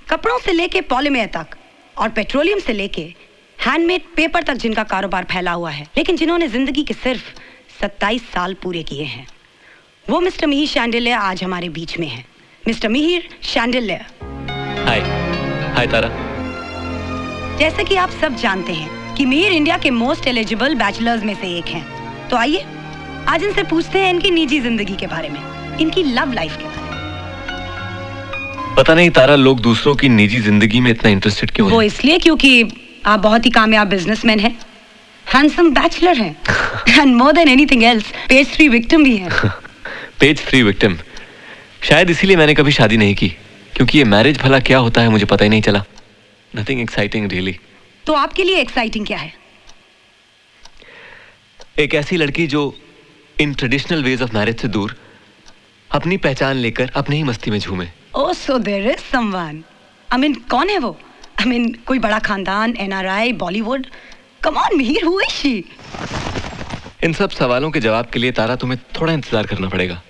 कपड़ों से लेके पॉलीमर तक और पेट्रोलियम से लेके हैंडमेड पेपर तक जिनका कारोबार फैला हुआ है, लेकिन जिन्होंने जिंदगी के सिर्फ 27 साल पूरे किए हैं, वो मिस्टर मिहिर शांडिल्य आज हमारे बीच में हैं। मिस्टर मिहिर शांडिल्य। हाय। हाय तारा। जैसे कि आप सब जानते हैं कि मिहिर इंडिया के मोस्ट एलिजिबल बैचलर्स में से एक हैं। तो आइए आज इनसे पूछते हैं इनकी निजी जिंदगी के बारे में, इनकी लव लाइफ के बारे में। पता नहीं तारा, लोग दूसरों की निजी जिंदगी में इतना इंटरेस्टेड क्यों हैं? वो इसलिए क्योंकि आप बहुत ही कामयाब बिजनेसमैन हैं, हैंडसम बैचलर हैं, and more than anything else page 3 victim भी हैं। Page 3 victim. शायद इसीलिए मैंने कभी शादी नहीं की, क्योंकि ये मैरिज भला क्या होता है मुझे पता ही नहीं चला। Nothing exciting really. तो आपके लिए एक्साइटिंग क्या है? एक ऐसी लड़की जो in traditional ways of marriage से दूर अपनी पहचान लेकर अपनी ही मस्ती में झूमे। Oh, so there is someone. I mean, कौन है वो? आई मीन, कोई बड़ा खानदान, NRI, Bollywood? Come on Mihir, who is she? इन सब सवालों के जवाब के लिए तारा तुम्हें थोड़ा इंतजार करना पड़ेगा।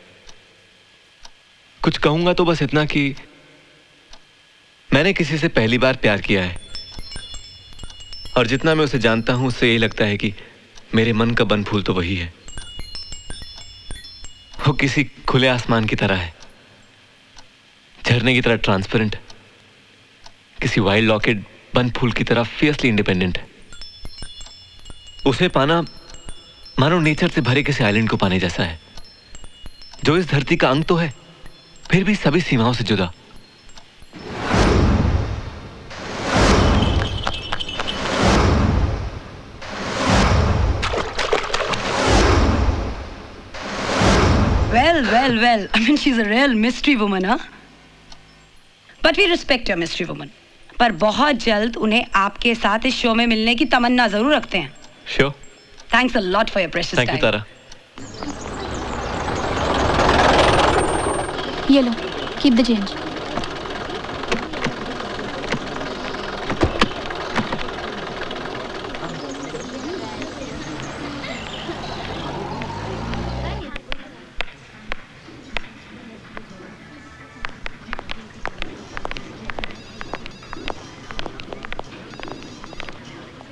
कुछ कहूंगा तो बस इतना कि मैंने किसी से पहली बार प्यार किया है, और जितना मैं उसे जानता हूं उससे यही लगता है कि मेरे मन का बन फूल तो वही है। वो किसी खुले आसमान की तरह है, झरने की तरह ट्रांसपेरेंट, किसी वाइल्ड लॉकेट बन फूल की तरह फियर्सली इंडिपेंडेंट है। उसे पाना मानो नेचर से भरे किसी आइलैंड को पाने जैसा है, जो इस धरती का अंग तो है फिर भी सभी सीमाओं से जुदा। Well, I mean, she's a real mystery woman, huh? But we respect her, mystery woman. पर बहुत जल्द उन्हें आपके साथ इस शो में मिलने की तमन्ना जरूर रखते हैं। Sure. Thanks a lot for your precious time. Thank you, तारा। ये लो, keep the change.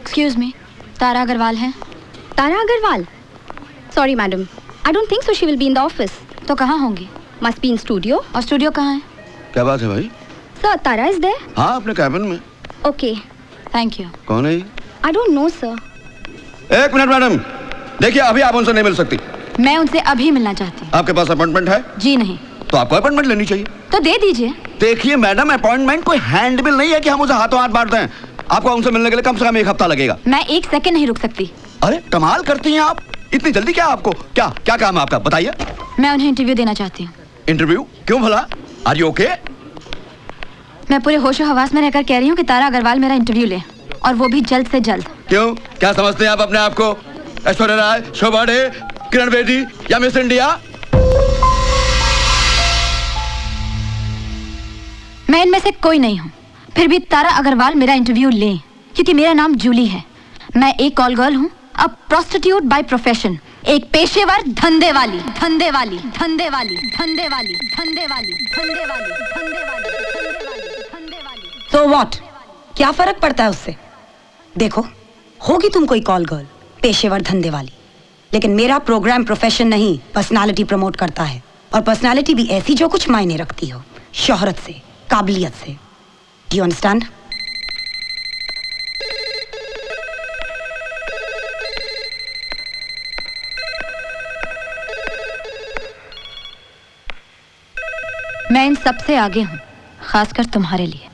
Excuse me, तारा अग्रवाल है? तारा Agarwal? Sorry madam, I don't think so she will be in the office. तो कहाँ होंगी? Must be in studio. और studio कहाँ है? क्या बात है भाई? Sir, Tara is there? हाँ, अपने कैबिन में। Okay. Thank you. कौन है ये? I don't know sir. एक मिनट मैडम, देखिए अभी आप उनसे नहीं मिल सकती। मैं उनसे अभी मिलना चाहती हूँ। आपके पास अपॉइंटमेंट है? जी नहीं। तो आपको अपॉइंटमेंट लेनी चाहिए। तो दे दीजिए। देखिए मैडम, अपॉइंटमेंट कोई हैंडबिल नहीं है कि हम उसे हाथों हाथ बांट दें। आपको उनसे मिलने के लिए कम से कम 1 हफ्ता लगेगा। मैं 1 सेकंड नहीं रुक सकती। अरे कमाल करती हैं आप, इतनी जल्दी क्या आपको? क्या क्या काम है आपका, बताइए। मैं उन्हें इंटरव्यू देना चाहती हूँ। इंटरव्यू? क्यों भला? Are you okay? मैं पूरे होशो हवास में रहकर कह रही हूँ कि तारा अग्रवाल मेरा इंटरव्यू ले, और वो भी जल्द से जल्द। क्यों, क्या समझते हैं आप अपने आप को? ऐश्वर्या राय, शोभा डे, किरण बेदी या मिस इंडिया? मैं इनमें से कोई नहीं हूँ, फिर भी तारा अग्रवाल मेरा इंटरव्यू लें, क्योंकि मेरा नाम जूली है। मैं एक कॉल गर्ल हूँ, अ प्रोस्टिट्यूट बाय प्रोफेशन, एक पेशेवर धंधे वाली, धंधे वाली, धंधे वाली, धंधे वाली, धंधे वाली, धंधे वाली, धंधे वाली, धंधे वाली, धंधे वाली। तो व्हाट, क्या फर्क पड़ता है उससे? देखो, होगी तुम कोई कॉल गर्ल, पेशेवर धंधे वाली, लेकिन मेरा प्रोग्राम प्रोफेशन नहीं, पर्सनालिटी प्रमोट करता है, और पर्सनालिटी भी ऐसी जो कुछ मायने रखती हो, शोहरत से, काबिलियत से। Do you understand? मैं इन सबसे आगे हूँ, खासकर तुम्हारे लिए।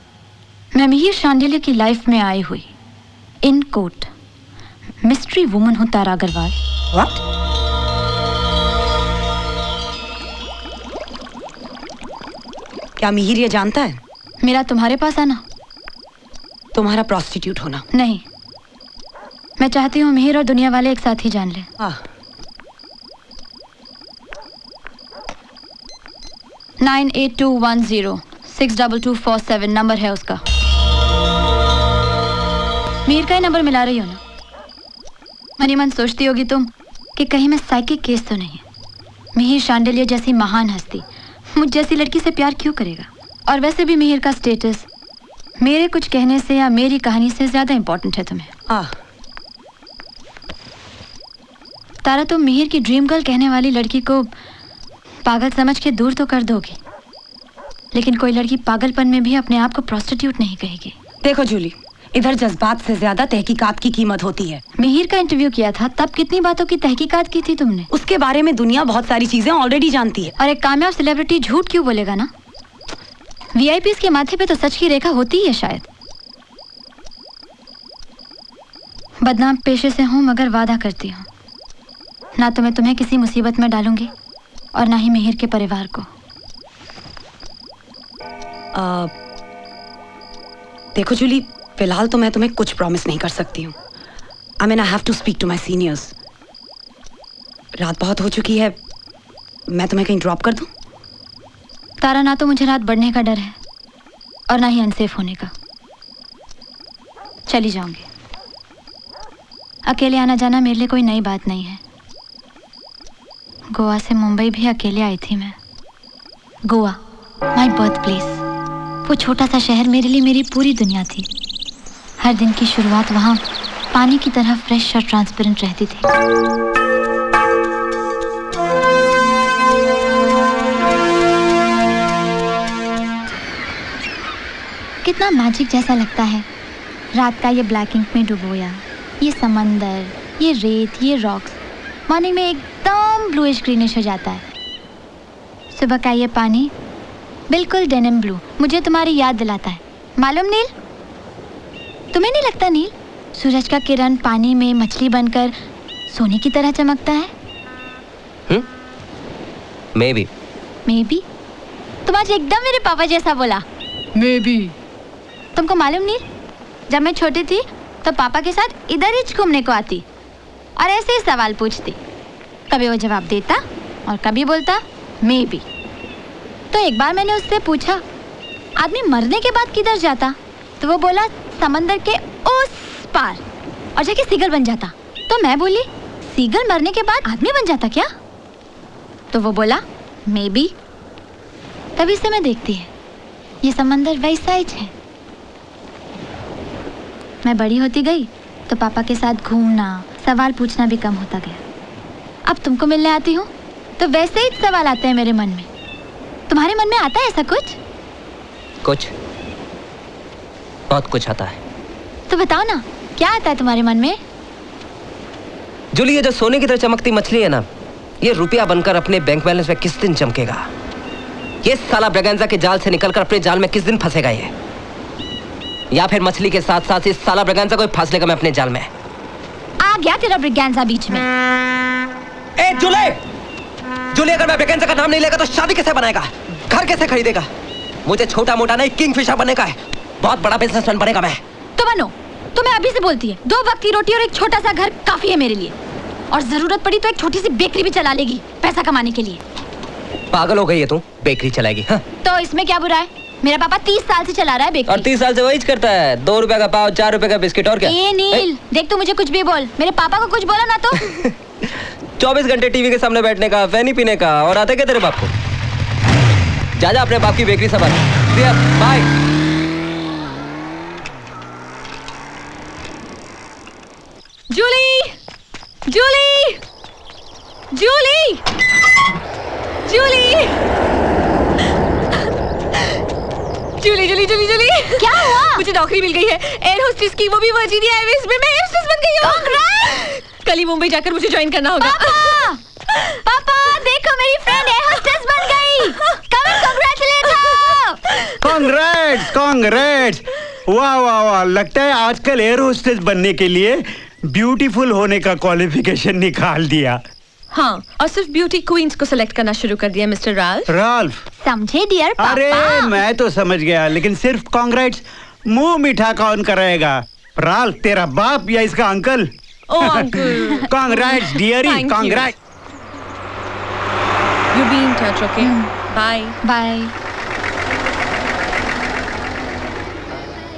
मैं मिहिर शांडिल्य की लाइफ में आई हुई इन कोट मिस्ट्री वुमन हूँ, तारा अग्रवाल। What? क्या मिहिर ये जानता है मेरा तुम्हारे पास आना? तुम्हारा प्रोस्टिट्यूट होना? नहीं, मैं चाहती हूँ मिहिर और दुनिया वाले एक साथ ही जान लें। 9821062247 नंबर है उसका। मीर का ही नंबर मिला रही हो ना? मनी मन सोचती होगी तुम कि कहीं मैं साइकिक केस तो नहीं। मिहिर शांडिल्य जैसी महान हस्ती मुझ जैसी लड़की से प्यार क्यों करेगा? और वैसे भी मिहिर का स्टेटस मेरे कुछ कहने से या मेरी कहानी से ज्यादा इंपॉर्टेंट है तुम्हें। तारा, तुम मिहिर की ड्रीम गर्ल कहने वाली लड़की को पागल समझ के दूर तो कर दोगी, लेकिन कोई लड़की पागलपन में भी अपने आप को प्रोस्टिट्यूट नहीं कहेगी। देखो जूली, इधर जज्बात से ज्यादा तहकीकात की कीमत होती है। मिहिर का इंटरव्यू किया था, तब कितनी बातों की तहकीकात की थी तुमने? उसके बारे में दुनिया बहुत सारी चीजें ऑलरेडी जानती है। और एक कामयाब सेलिब्रिटी झूठ क्यों बोलेगा ना? वीआईपीज़ के माथे पे तो सच की रेखा होती ही है शायद। बदनाम पेशे से हूं, मगर वादा करती हूँ ना तो मैं तुम्हें किसी मुसीबत में डालूंगी और ना ही मिहिर के परिवार को। देखो जूली, फिलहाल तो मैं तुम्हें कुछ प्रॉमिस नहीं कर सकती हूँ। I mean I have to speak to my seniors. रात बहुत हो चुकी है, मैं तुम्हें कहीं ड्रॉप कर दूँ? तारा, ना तो मुझे रात बढ़ने का डर है और ना ही अनसेफ होने का। चली जाऊंगी। अकेले आना जाना मेरे लिए कोई नई बात नहीं है। गोवा से मुंबई भी अकेले आई थी मैं। Goa, my birth place. वो छोटा सा शहर मेरे लिए मेरी पूरी दुनिया थी। हर दिन की शुरुआत वहाँ पानी की तरह फ्रेश और ट्रांसपेरेंट रहती थी। कितना मैजिक जैसा लगता है रात का ये ब्लैक इंक में डुबोया, ये समंदर, ये रेत, ये रॉक्स मॉर्निंग में एकदम ब्लूइश ग्रीनिश हो जाता है। सुबह का ये पानी बिल्कुल डेनिम ब्लू मुझे तुम्हारी याद दिलाता है। मालूम नील, तुम्हें नहीं लगता नील, सूरज का किरण पानी में मछली बनकर सोने की तरह चमकता है? May be. तुम आज एकदम मेरे पापा जैसा बोला। May be. तुमको मालूम नील, जब मैं छोटी थी तो पापा के साथ इधर ही घूमने को आती और ऐसे ही सवाल पूछती। कभी वो जवाब देता और कभी बोलता मे बी। तो एक बार मैंने उससे पूछा, आदमी मरने के बाद किधर जाता? तो वो बोला समंदर के उस पार, और जाके सीगल बन जाता। तो मैं बोली, सीगल मरने के बाद आदमी बन जाता क्या? तो वो बोला मे बी। तभी से मैं देखती है ये समंदर वैसा ही है। मैं बड़ी होती गई तो पापा के साथ घूमना, सवाल पूछना भी कम होता गया। अब तुमको मिलने आती हूँ तो वैसे ही सवाल आते हैं मेरे मन में। तुम्हारे मन में आता है ऐसा कुछ? कुछ, बहुत कुछ आता है। तो बताओ ना, क्या आता है तुम्हारे मन में? जूली, ये जो सोने की तरह चमकती मछली है ना, ये रुपया बनकर अपने बैंक बैलेंस में किस दिन चमकेगा? ये साला ब्रगेंजा के जाल से निकलकर अपने जाल में किस दिन फंसेगा ये? या फिर मछली के साथ साथ इस साला ब्रगेंजा को फांस लेगा मैं अपने जाल में? आ गया तेरा ब्रगेंजा बीच में। ए जूली, अगर मैं ब्रगेंजा का नाम नहीं लेगा तो शादी कैसे बनाएगा, घर कैसे खरीदेगा? मुझे छोटा मोटा नहीं, किंगफिशर बनने का है। बहुत बड़ा बिजनेसमैन बनेगा मैं। तो बनो। तुम्हें अभी से बोलती है, 2 वक्त की रोटी और एक छोटा सा घर काफी है मेरे लिए, और जरूरत पड़ी तो एक छोटी सी बेकरी भी चला लेगी पैसा कमाने के लिए। पागल हो गई है तू? बेकरी चलाएगी? हाँ? तो इसमें क्या बुरा है? मेरा पापा 30 साल से चला रहा है बेकरी। और 30 साल से वही करता है। 2 रुपए का पाव, 4 रुपए का बिस्किट, और क्या? ए नील, देख तू मुझे कुछ भी बोल, मेरे पापा को कुछ बोला ना तो 24 घंटे टीवी के सामने बैठने का, फैनी पीने का, और आते क्या तेरे बाप को? जा अपने बाप की बेकरी संभाल। Bye. Jully, Julie, Julie, Julie, Julie, Julie, Julie, Jully. क्या हुआ? मुझे नौकरी मिल गई है, एयर होस्टेस की, वो भी वर्जीनिया एयरवेज में। मैं एयर होस्टेस बन गई हूँ। कल ही मुंबई जाकर मुझे ज्वाइन करना होगा। पापा, पापा देखो मेरी फ्रेंड एयर होस्टेस बन गई। Come and congratulate her। Congrats. वाह वाह वाह, लगता है आजकल एयर होस्टेस बनने के लिए ब्यूटीफुल होने का क्वालिफिकेशन निकाल दिया। हाँ, और सिर्फ ब्यूटी क्वींस को सिलेक्ट करना शुरू कर दिया मिस्टर राल्फ। समझे डियर पापा? अरे मैं तो समझ गया, लेकिन सिर्फ कांग्रेट्स मुंह मीठा कौन कराएगा? राल्फ तेरा बाप या इसका uncle? Oh uncle. Congrats dearie, congrats. You be in touch, okay? Bye bye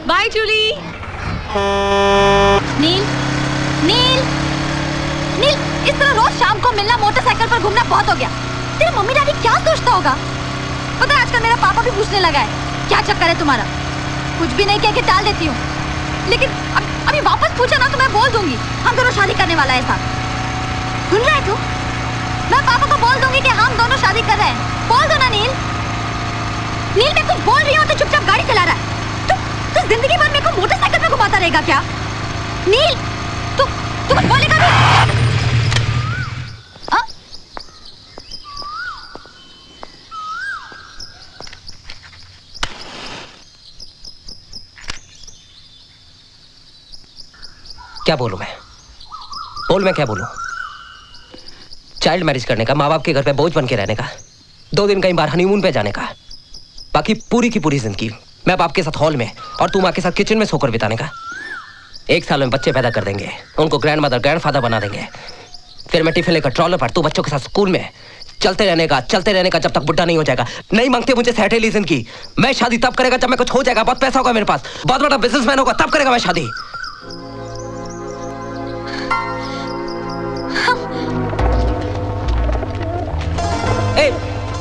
bye Julie. Neel, Neel, Neel, इस तरह रोज शाम को मिलना, मोटरसाइकिल पर घूमना बहुत हो गया। तेरे मम्मी डैडी क्या सोचता होगा? पता है आजकल मेरा पापा भी पूछने लगा है, क्या चक्कर है तुम्हारा? कुछ भी नहीं कह के टाल देती हूँ, लेकिन अभी वापस पूछा ना तो मैं बोल दूंगी हम दोनों शादी करने वाला है साथ। सुन रहा है तू? मैं पापा को बोल दूंगी कि हम दोनों शादी कर रहे हैं। बोल दो ना नील। नील मैं कुछ बोल रही हूँ तो चुपचाप गाड़ी चला रहा है। तू जिंदगी भर मेरे को मोटरसाइकिल पे घुमाता रहेगा क्या? नील तू कुछ बोलेगा भी? क्या बोलूं मैं? बोल मैं क्या बोलूं? चाइल्ड मैरिज करने का, माँ बाप के घर पे बोझ बन के रहने का, 2 दिन कहीं बार हनीमून पे जाने का, बाकी पूरी की पूरी जिंदगी मैं बाप के साथ हॉल में और तू माँ के साथ किचन में सोकर बिताने का। 1 साल में बच्चे पैदा कर देंगे, उनको ग्रैंड मदर ग्रैंड फादर बना देंगे, फिर मैं टिफिन लेकर ट्रॉलर पर तू बच्चों के साथ स्कूल में चलते रहने का जब तक बुढ़ा नहीं हो जाएगा। नहीं मांगते मुझे सैटेली जिंदगी। मैं शादी तब करेगा जब मैं कुछ हो जाएगा, बहुत पैसा होगा मेरे पास, बहुत बड़ा बिजनेसमैन होगा, तब करेगा मैं शादी।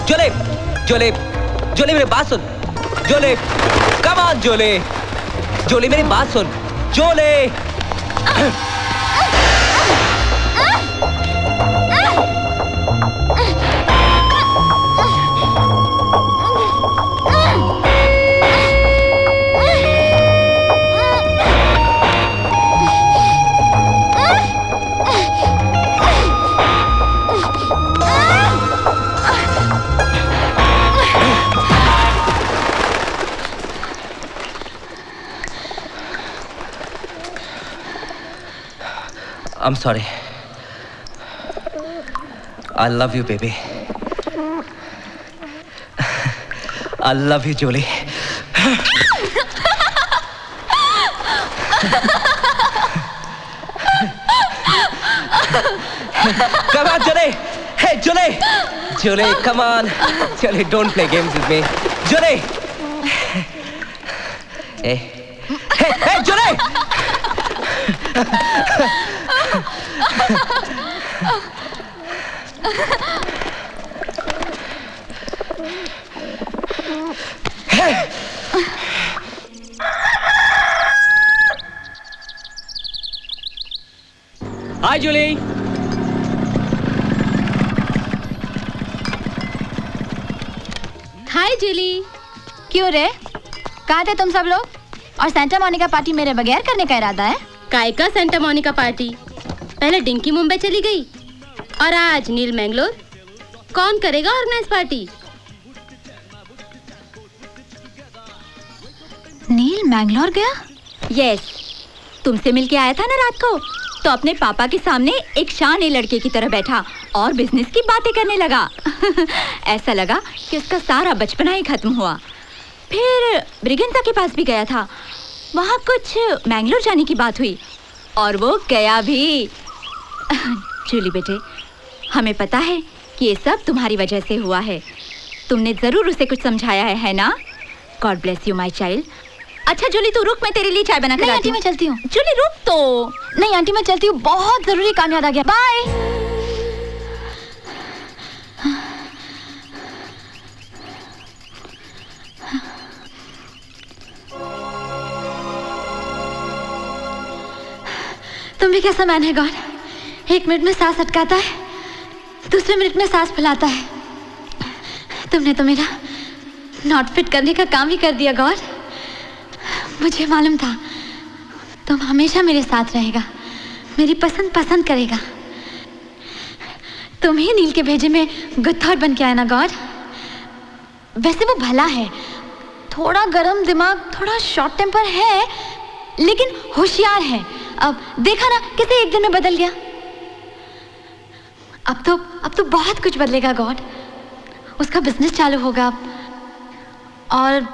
जोले जोले जोले मेरी बात सुन। जोले कम ऑन जोले। जोले मेरी बात सुन। जोले I'm sorry. I love you, baby. I love you, Julie. Come on, Julie. Hey, Julie. Julie, come on. Julie, don't play games with me. Julie. Hey. Hey, hey, Julie. हाय जूली। हाय जूली। क्यों रे? कहाँ थे तुम सब लोग? और सेंटा मोनिका पार्टी मेरे बगैर करने का इरादा है? काय का सेंटा मोनिका पार्टी? पहले डिंकी मुंबई चली गई और आज नील मैंगलोर। कौन करेगा ऑर्गेनाइज पार्टी? नील मैंगलोर गया? यस, तुमसे मिलके आया था ना रात को, तो अपने पापा के सामने एक शाने लड़के की तरह बैठा और बिजनेस की बातें करने लगा। ऐसा लगा कि उसका सारा बचपना ही खत्म हुआ। फिर ब्रिगेंजा के पास भी गया था, वहाँ कुछ मैंगलोर जाने की बात हुई और वो गया भी। जूली बेटे, हमें पता है कि ये सब तुम्हारी वजह से हुआ है। तुमने जरूर उसे कुछ समझाया है ना? God bless you my child. अच्छा जूली तू रुक, मैं तेरे लिए चाय बना कर नहीं आंटी मैं चलती हूँ। जूली रुक तो। नहीं आंटी मैं चलती हूँ, बहुत जरूरी काम याद आ गया। बाय। तुम भी कैसा मैन है गॉड? 1 मिनट में सांस अटकाता है, दूसरे मिनट में सांस फैलाता है। तुमने तो मेरा नॉट फिट करने का काम ही कर दिया गॉड। मुझे मालूम था तुम हमेशा मेरे साथ रहेगा, मेरी पसंद पसंद करेगा। तुम ही नील के भेजे में गुड थॉट बन के आया ना गॉड। वैसे वो भला है, थोड़ा गरम दिमाग, थोड़ा शॉर्ट टेम्पर है, लेकिन होशियार है। अब देखा ना कैसे 1 दिन में बदल गया। अब तो बहुत कुछ बदलेगा गॉड। उसका बिजनेस चालू होगा और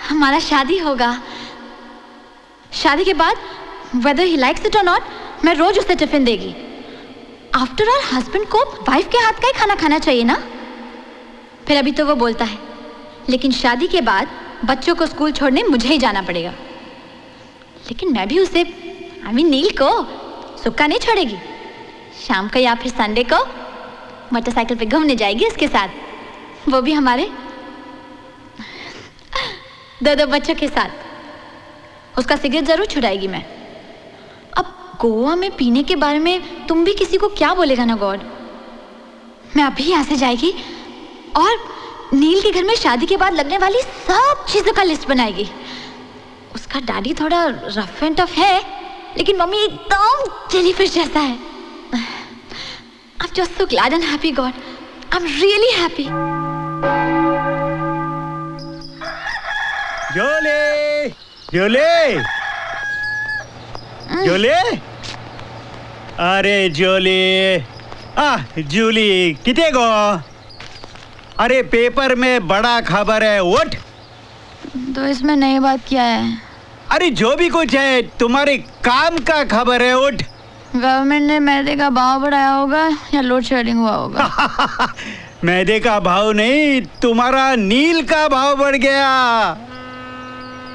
हमारा शादी होगा। शादी के बाद whether he likes it or not, मैं रोज उसे टिफिन देगी। आफ्टर ऑल हस्बैंड को वाइफ के हाथ का ही खाना खाना चाहिए ना। फिर अभी तो वो बोलता है, लेकिन शादी के बाद बच्चों को स्कूल छोड़ने मुझे ही जाना पड़ेगा। लेकिन मैं भी उसे नील को सुक्का नहीं छोड़ेगी। शाम को या फिर संडे को मोटरसाइकिल पे घूमने जाएगी उसके साथ, वो भी हमारे दो बच्चों के साथ। उसका सिगरेट जरूर छुड़ाएगी मैं। अब गोवा में पीने के बारे में तुम भी किसी को क्या बोलेगा ना गॉड। मैं अभी यहाँ से जाएगी और नील के घर में शादी के बाद लगने वाली सब चीजों का लिस्ट बनाएगी। उसका डैडी थोड़ा रफ एंड टफ है, लेकिन मम्मी एकदम जेलीफिश जैसा है। I'm just so glad and happy, God. I'm really happy. जोले, जोले, जोले, अरे जोले, जूली किथे गो? अरे पेपर में बड़ा खबर है, उठ। तो इसमें नई बात क्या है? अरे जो भी कुछ है, तुम्हारे काम का खबर है, उठ। गवर्नमेंट ने मैदे का भाव बढ़ाया होगा या लोड शेडिंग हुआ होगा? मैदे का भाव नहीं, तुम्हारा नील का भाव बढ़ गया।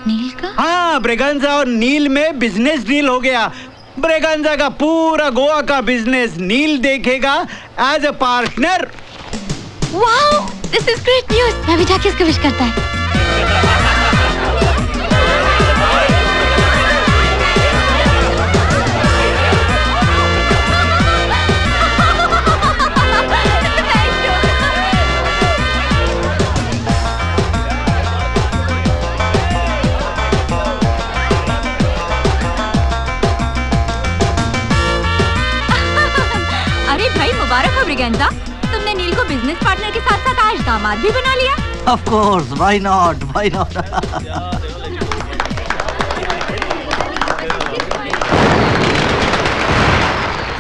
नील का? हाँ, ब्रेगेंजा और नील में बिजनेस डील हो गया। ब्रेगेंजा का पूरा गोवा का बिजनेस नील देखेगा as a partner. Wow, this is great news. मैं भी जाके इसको विश करता है। अरे भाई मुबारक हो ब्रिगेंजा, तुमने नील को बिजनेस पार्टनर के साथ साथ आज दामाद भी बना लिया। Of course, why not? Why not?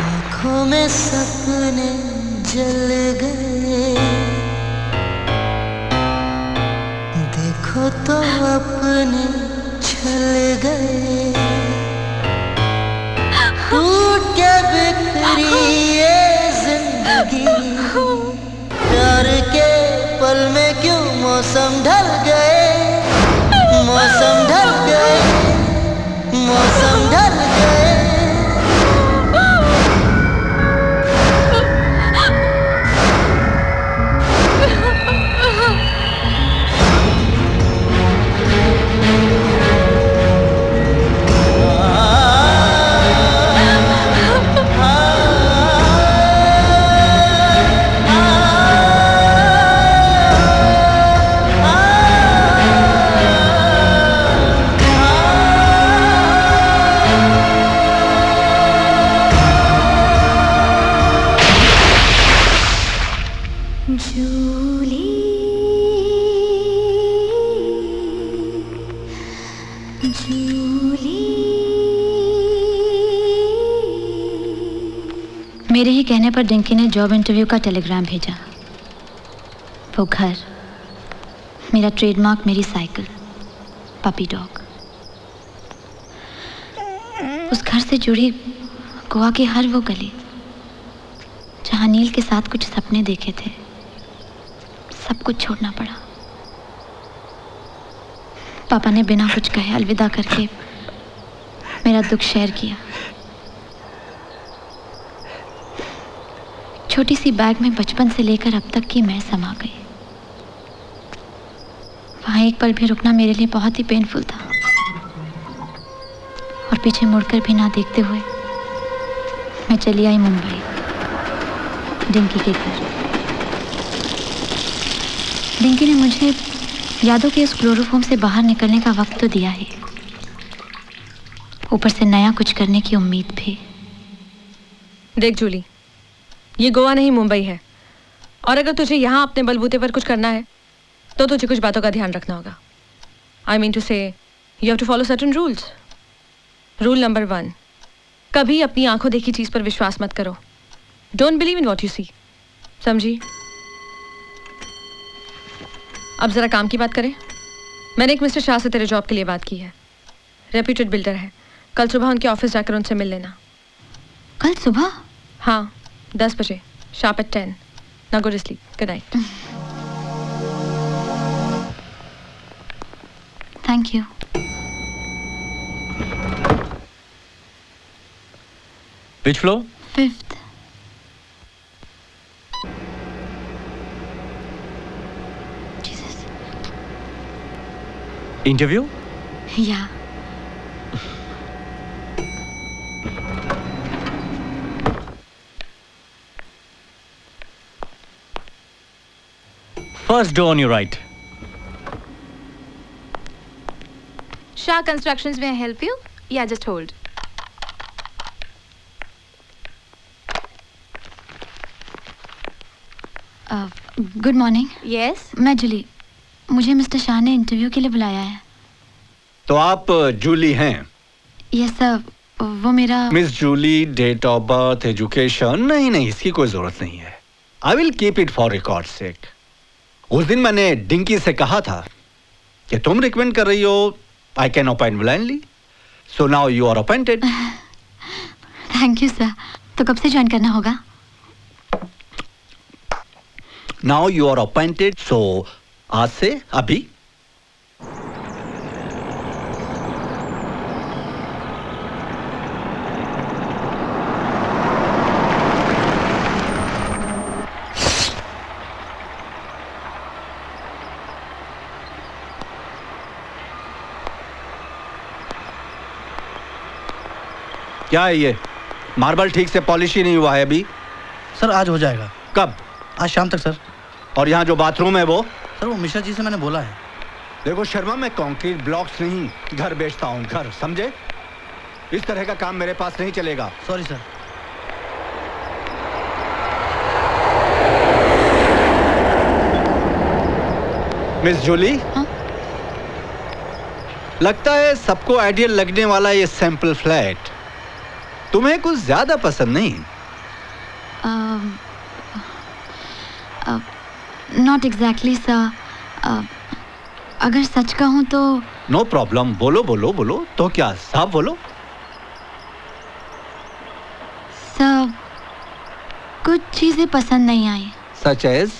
आँखों में सपने जल गए, देखो तो अपने छल गए। टूट के बिखरी ये जिंदगी, प्यार के पल में क्यों मौसम ढल गए, मौसम ढल गए, मौसम ढल गए। मेरे ही कहने पर डिंकी ने जॉब इंटरव्यू का टेलीग्राम भेजा। वो घर, मेरा ट्रेडमार्क, मेरी साइकिल, पपी डॉग। उस घर से जुड़ी गोवा की हर वो गली जहां नील के साथ कुछ सपने देखे थे, सब कुछ छोड़ना पड़ा। पापा ने बिना कुछ कहे अलविदा करके मेरा दुख शेयर किया। छोटी सी बैग में बचपन से लेकर अब तक की मैं समा गई। वहां एक पल भी रुकना मेरे लिए बहुत ही पेनफुल था, और पीछे मुड़कर भी ना देखते हुए मैं चली आई मुंबई, डिंकी के घर। डिंकी ने मुझे यादों के उस क्लोरोफॉर्म से बाहर निकलने का वक्त तो दिया ही, ऊपर से नया कुछ करने की उम्मीद भी। देख जूली, ये गोवा नहीं मुंबई है, और अगर तुझे यहाँ अपने बलबूते पर कुछ करना है तो तुझे कुछ बातों का ध्यान रखना होगा। I mean to say you have to follow certain rules. Rule number 1, कभी अपनी आंखों देखी चीज पर विश्वास मत करो। Don't believe in what you see. समझी? अब जरा काम की बात करें। मैंने एक मिस्टर शाह से तेरे जॉब के लिए बात की है। रेप्यूटेड बिल्डर है। कल सुबह उनके ऑफिस जाकर उनसे मिल लेना। कल सुबह? हाँ, 10 बजे, sharp at 10. Now go to sleep. Good night. Thank you. Which floor? 5th. Jesus. Interview? या First door on your right. Shah Constructions, may I help you? Yeah, just hold. Good morning. Yes? मैं जूली, मुझे mister Shah ने interview के लिए बुलाया है। तो आप जूली हैं? यस सर, वो मेरा Miss Julie, date of birth, education, नहीं इसकी कोई जरूरत नहीं है। I will keep it for record sake. उस दिन मैंने डिंकी से कहा था कि तुम रिकमेंड कर रही हो, I can appoint blindly, so now you are appointed. Thank you sir. तो कब से ज्वाइन करना होगा? Now you are appointed, so आज से, अभी। क्या है ये? मार्बल ठीक से पॉलिश ही नहीं हुआ है अभी। सर आज हो जाएगा। कब? आज शाम तक सर। और यहाँ जो बाथरूम है वो? सर वो मिश्रा जी से मैंने बोला है। देखो शर्मा, मैं कंक्रीट ब्लॉक्स नहीं, घर बेचता हूँ, घर, समझे? इस तरह का काम मेरे पास नहीं चलेगा। Sorry sir. मिस जूली, लगता है सबको आइडियल लगने वाला ये सैंपल फ्लैट तुम्हें कुछ ज्यादा पसंद नहीं। Not exactly sir. अगर सच कहूँ तो नो प्रॉब्लम, बोलो बोलो बोलो। तो क्या, साफ बोलो। सर कुछ चीजें पसंद नहीं आई। Such as?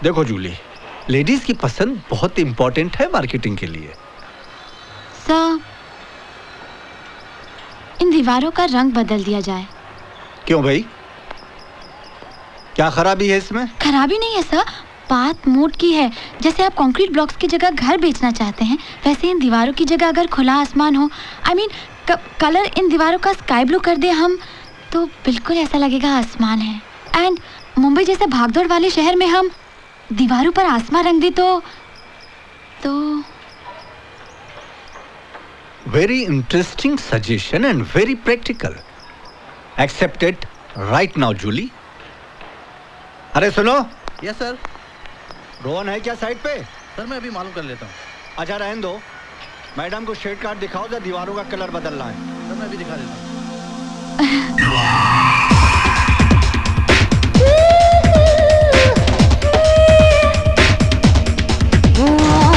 देखो जूली, लेडीज की पसंद बहुत इंपॉर्टेंट है मार्केटिंग के लिए। सर इन दीवारों का रंग बदल दिया जाए। क्यों भाई, क्या खराबी है इसमें? खराबी नहीं है सर, बात मूड की है। जैसे आप कंक्रीट ब्लॉक्स की जगह घर बेचना चाहते हैं, वैसे इन दीवारों की जगह अगर खुला आसमान हो, आई मीन कलर इन दीवारों का स्काई ब्लू कर दे हम, तो बिल्कुल ऐसा लगेगा आसमान है। एंड मुंबई जैसे भागदौड़ वाले शहर में हम दीवारों पर आसमान रंग दे तो very interesting suggestion and very practical. Accepted right now Julie. अरे सुनो। Yes sir. रोहन है क्या साइड पे? सर मैं अभी मालूम कर लेता हूँ। अच्छा रहने दो, मैडम को शेड कार्ड दिखाओ, जरा दीवारों का कलर बदलना है। सर मैं अभी दिखा देता हूँ।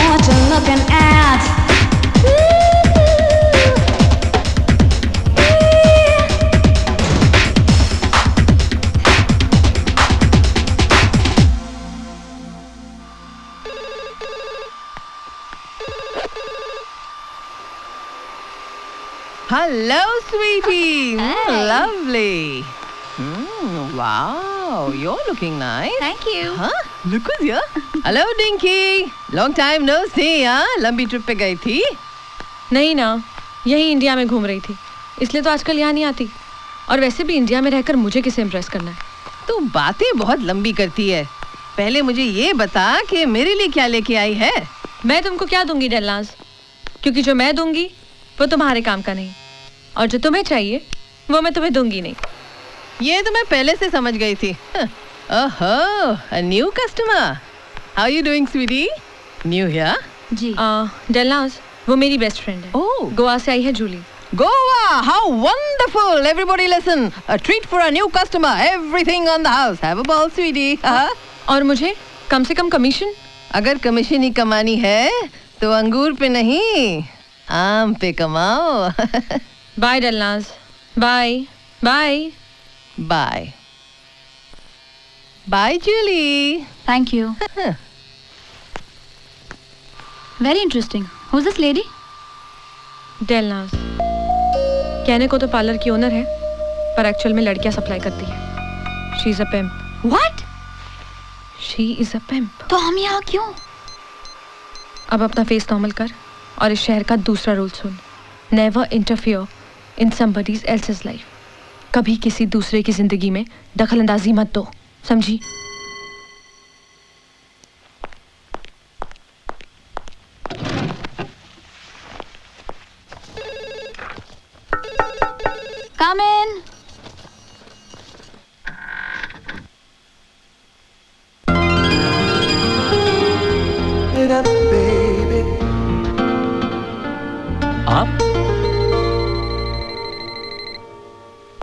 What you looking at? Hello, sweetie. Lovely. Wow, you're looking nice. Thank you. Huh? Look who's here. Hello, Dinky. Long time no see, हाँ? लंबी ट्रिप पे गई थी? नहीं ना, यही इंडिया में घूम रही थी, इसलिए तो आजकल यहाँ नहीं आती। और वैसे भी इंडिया में रहकर मुझे किसे इम्प्रेस करना है? तू बातें बहुत लंबी करती है। पहले मुझे ये बता कि मेरे लिए क्या लेके आई है? मैं तुमको क्या दूंगी डेल्लास? क्योंकि जो मैं दूंगी वो तुम्हारे काम का नहीं, और जो तुम्हें चाहिए वो मैं तुम्हें दूंगी नहीं। ये तो मैं पहले से समझ गई थी। ओहो, a new customer. How are you doing, sweetie? New here? जी। डेल्लास वो मेरी बेस्ट फ्रेंड है। Oh. गोवा से आई है Jully. Goa, how wonderful! Everybody listen. A treat for a new customer. Everything on the house. Have a ball, sweetie. और मुझे कम से कम commission? अगर commission ही कमानी है तो अंगूर पे नहीं, आम पे कमाओ। Bye Dallas, bye bye bye bye Julie. Thank you. Very interesting. Who is this lady? Dallas कहने को तो पार्लर की ओनर है, पर एक्चुअल में लड़कियां सप्लाई करती है। She is a pimp. What? She is a pimp. तो हम यहाँ क्यों? अब अपना फेस नॉर्मल कर और इस शहर का दूसरा rule soon. Never interfere in somebody's else's life. कभी किसी दूसरे की जिंदगी में दखल अंदाजी मत दो, समझी? Come in.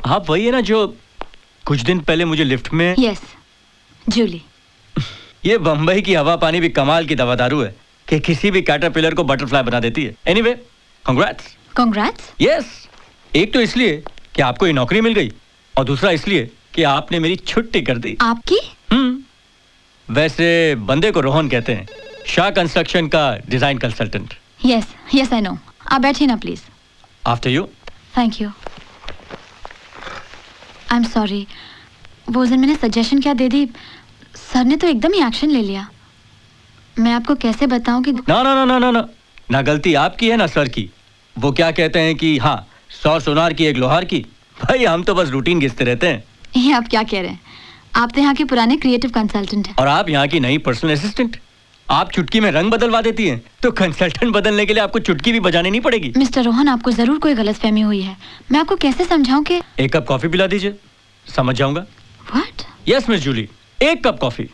आप वही है ना जो कुछ दिन पहले मुझे लिफ्ट में? Yes, जूली। ये बम्बई की हवा पानी भी कमाल की दवा दारू है कि किसी भी कैटरपिलर को बटरफ्लाई बना देती है। Anyway, congrats. कांग्रेट्स? यस, एक तो इसलिए कि आपको ये नौकरी मिल गई और दूसरा इसलिए कि आपने मेरी छुट्टी कर दी। आपकी? वैसे बंदे को रोहन कहते हैं, शाह कंस्ट्रक्शन का design consultant. Yes yes I know. आप बैठिए ना please. After you. Thank you. I am sorry, वो दिन मैंने सजेशन क्या दे दी, सर ने तो एकदम ही एक्शन ले लिया। मैं आपको कैसे बताऊं कि ना ना ना ना ना ना ना गलती आपकी है ना सर की। वो क्या कहते हैं कि हाँ 100 सोनार की एक लोहार की। भाई हम तो बस रूटीन घिसते रहते हैं। ये आप क्या कह रहे हैं? आप तो यहाँ के पुराने क्रिएटिव कंसल्टेंट हैं। और आप यहाँ की नई पर्सनल असिस्टेंट। आप चुटकी में रंग बदलवा देती हैं, तो कंसल्टेंट बदलने के लिए आपको चुटकी भी बजानी नहीं पड़ेगी। मिस्टर रोहन, आपको जरूर कोई गलतफहमी हुई है। मैं आपको कैसे समझाऊं कि एक कप कॉफी पिला दीजिए, समझ जाऊंगा। व्हाट? यस मिस जूली, एक cup coffee.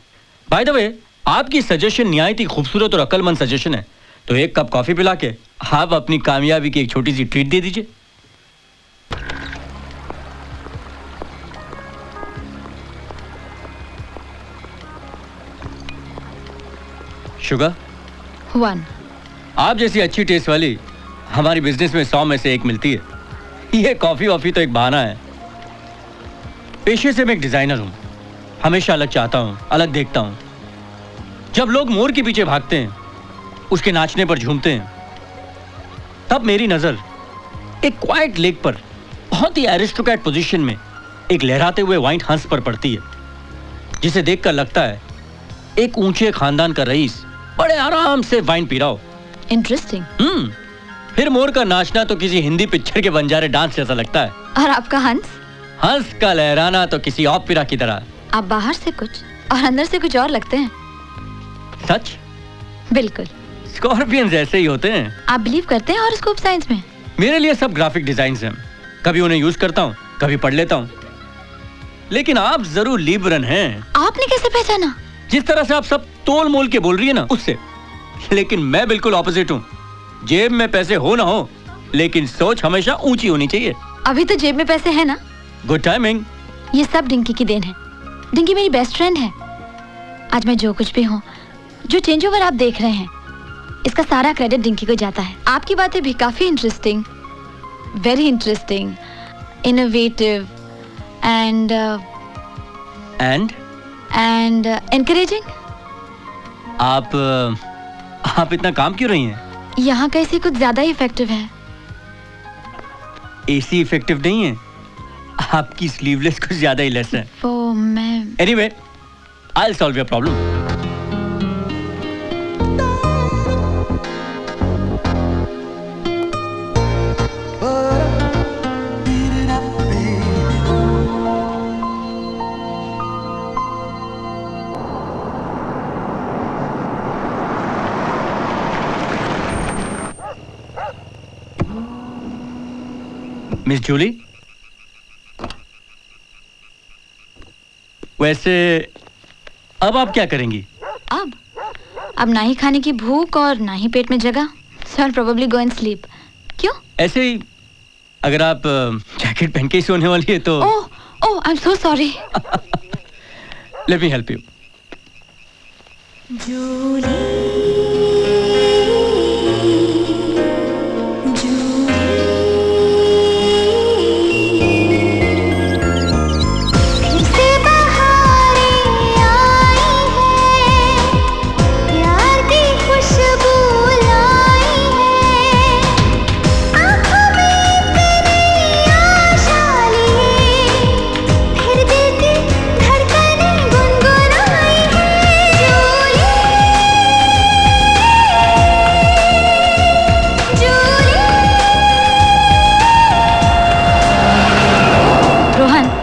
By the way, आपकी सजेशन निहायत ही खूबसूरत और अक्लमंद सजेशन है, तो एक कप कॉफी पिला के आप अपनी कामयाबी की एक छोटी सी ट्रीट दे दीजिए। शुगर 1। आप जैसी अच्छी टेस्ट वाली हमारी बिजनेस में 100 में से एक मिलती है। ये कॉफी वॉफी तो एक बहाना है। पेशे से मैं एक डिजाइनर हूं, हमेशा अलग चाहता हूं, अलग देखता हूं। जब लोग मोर के पीछे भागते हैं, उसके नाचने पर झूमते हैं, तब मेरी नजर एक क्वाइट लेक पर बहुत ही एरिस्टोक्रेट पोजीशन में एक लहराते हुए व्हाइट हंस पर पड़ती है, जिसे देखकर लगता है एक ऊंचे खानदान का रईस बड़े आराम से वाइन पी रहा हो। इंटरेस्टिंग। फिर मोर का नाचना तो किसी हिंदी पिक्चर के बंजारे डांस जैसा लगता है। और आपका हंस? हंस का लहराना तो किसी ओपेरा की तरह। आप बाहर से कुछ और अंदर से कुछ और लगते हैं। सच? बिल्कुल। स्कॉर्पियंस ऐसे ही होते हैं। आप बिलीव करते हैं हॉरोस्कोप साइंस में? मेरे लिए सब ग्राफिक डिजाइन्स हैं। कभी उन्हें यूज करता हूँ, कभी पढ़ लेता हूँ। लेकिन आप जरूर लिब्रन हैं। आपने कैसे पहचाना? जिस तरह से आप सब तोल मोल के बोल रही है ना, उससे। लेकिन मैं बिल्कुल ऑपोजिट हूँ। जेब में पैसे हो ना हो, लेकिन सोच हमेशा ऊंची होनी चाहिए। अभी तो जेब में पैसे है ना। Good timing. ये सब डिंकी की देन है। डिंकी मेरी बेस्ट फ्रेंड है। आज मैं जो कुछ भी हूँ, जो चेंज ओवर आप देख रहे हैं, इसका सारा क्रेडिट डिंकी को जाता है। आपकी बातें भी काफी interesting, very interesting, innovative and encouraging. आप इतना काम क्यों रही हैं? यहाँ का एसी कुछ ज्यादा ही इफेक्टिव है। एसी इफेक्टिव नहीं है, आपकी स्लीवलेस कुछ ज्यादा ही लेस है। वो मैं anyway, I will solve your problem. Miss Julie, वैसे अब आप क्या करेंगी? अब ना ही खाने की भूख और ना ही पेट में जगह, so I'll probably go and sleep। क्यों? ऐसे ही, अगर आप जैकेट पहन के ही सोने वाली है तो। ओह, I'm so sorry। Let me help you। Jully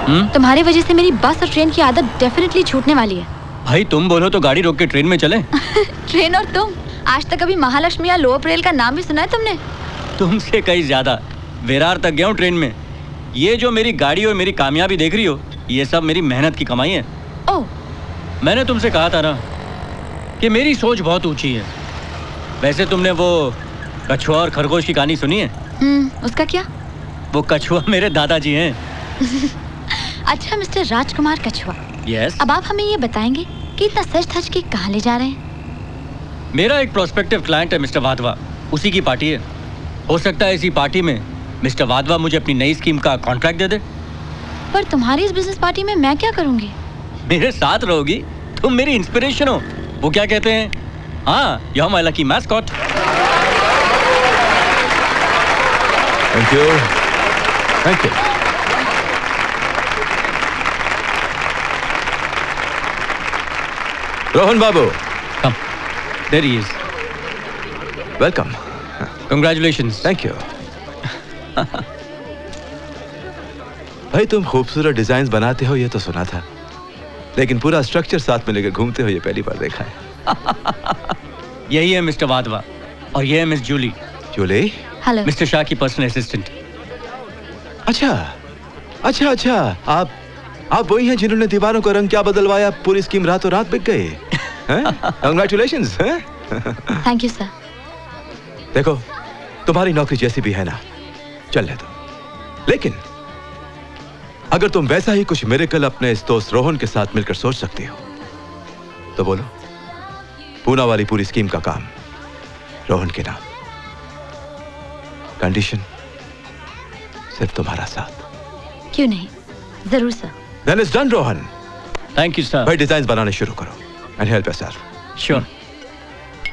तुम्हारी वजह से मेरी बस और ट्रेन की आदत डेफिनेटली छूटने वाली है। भाई तुम बोलो तो गाड़ी रोक के ट्रेन में चले। ट्रेन और तुम, आज तक कभी महालक्ष्मी या लोअर परेल का नाम भी सुना है तुमने? तुमसे कहीं ज्यादा विरार तक गया हूँ ट्रेन में। ये जो मेरी गाड़ी और मेरी कामयाबी देख रही हो, ये सब मेरी मेहनत की कमाई है। ओह, मैंने तुमसे कहा था ना कि मेरी सोच बहुत ऊंची है। वैसे तुमने वो कछुआ और खरगोश की कहानी सुनी है? उसका क्या? वो कछुआ मेरे दादाजी हैं। अच्छा मिस्टर राजकुमार कछुआ, यस। अब आप हमें ये बताएंगे कि इतना सच धज के कहाँ ले जा रहे हैं? मेरा एक प्रोस्पेक्टिव क्लाइंट है मिस्टर वाधवा, उसी की पार्टी है। हो सकता है इसी पार्टी में मिस्टर वाधवा मुझे अपनी नई स्कीम का कॉन्ट्रैक्ट दे दे। पर तुम्हारी इस बिजनेस पार्टी में मैं क्या करूंगी? मेरे साथ रहोगी, तुम मेरी इंस्पिरेशन हो। वो क्या कहते हैं, हाँ, you are my lucky mascot. Thank you, thank you. Rohan बाबू, come, there he is. Welcome. Congratulations. Thank you. भाई तुम खूबसूरत डिजाइन बनाते हो ये तो सुना था, लेकिन पूरा स्ट्रक्चर साथ में लेकर घूमते हो ये पहली बार देखा है। यही है मिस्टर वाधवा और ये है miss Julie. Julie? Hello. Mister Shah की पर्सनल असिस्टेंट। अच्छा अच्छा अच्छा, आप वही हैं जिन्होंने दीवारों का रंग क्या बदलवाया, पूरी स्कीम रातों रात बिक गई। कंग्रेचुलेशंस। Thank you sir. देखो तुम्हारी नौकरी जैसी भी है ना, चलने दो, लेकिन अगर तुम वैसा ही कुछ मिरेकल अपने इस दोस्त रोहन के साथ मिलकर सोच सकती हो तो बोलो। पूना वाली पूरी स्कीम का काम रोहन के नाम, कंडीशन सिर्फ तुम्हारा साथ। क्यों नहीं, जरूर sir. Then it's done, Rohan. Thank you sir. भाई डिजाइन बनाने शुरू करो and help yourself. Sure.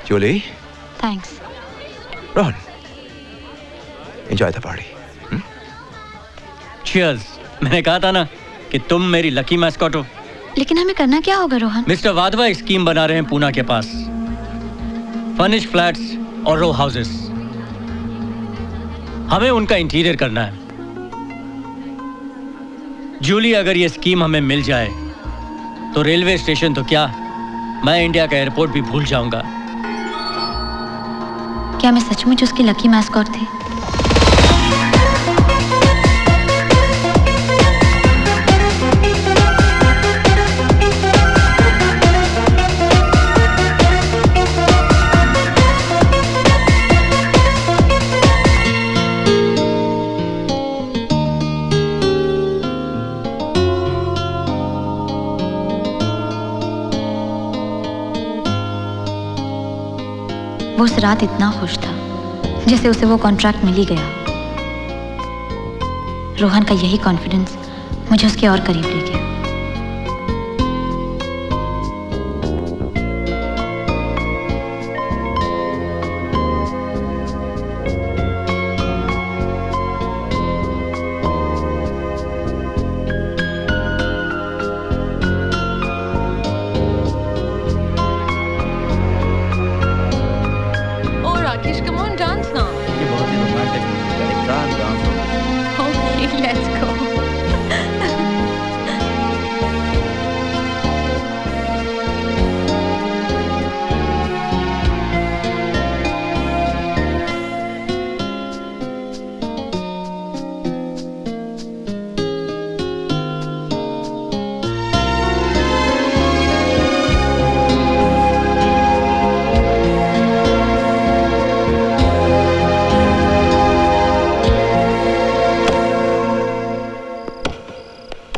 Julie. Thanks. Rohan, enjoy the party. Cheers। मैंने कहा था ना कि तुम मेरी लकी मैस्कॉट हो। लेकिन हमें करना क्या होगा रोहन? मिस्टर वाधवा एक स्कीम बना रहे हैं पूना के पास, फर्निश्ड फ्लैट्स और रो हाउसेस। हमें उनका इंटीरियर करना है। जूली, अगर ये स्कीम हमें मिल जाए तो रेलवे स्टेशन तो क्या, मैं इंडिया का एयरपोर्ट भी भूल जाऊंगा। क्या मैं सचमुच उसकी लकी मैस्कॉट थी? वो उस रात इतना खुश था जैसे उसे वो कॉन्ट्रैक्ट मिल ही गया। रोहन का यही कॉन्फिडेंस मुझे उसके और करीब ले गया।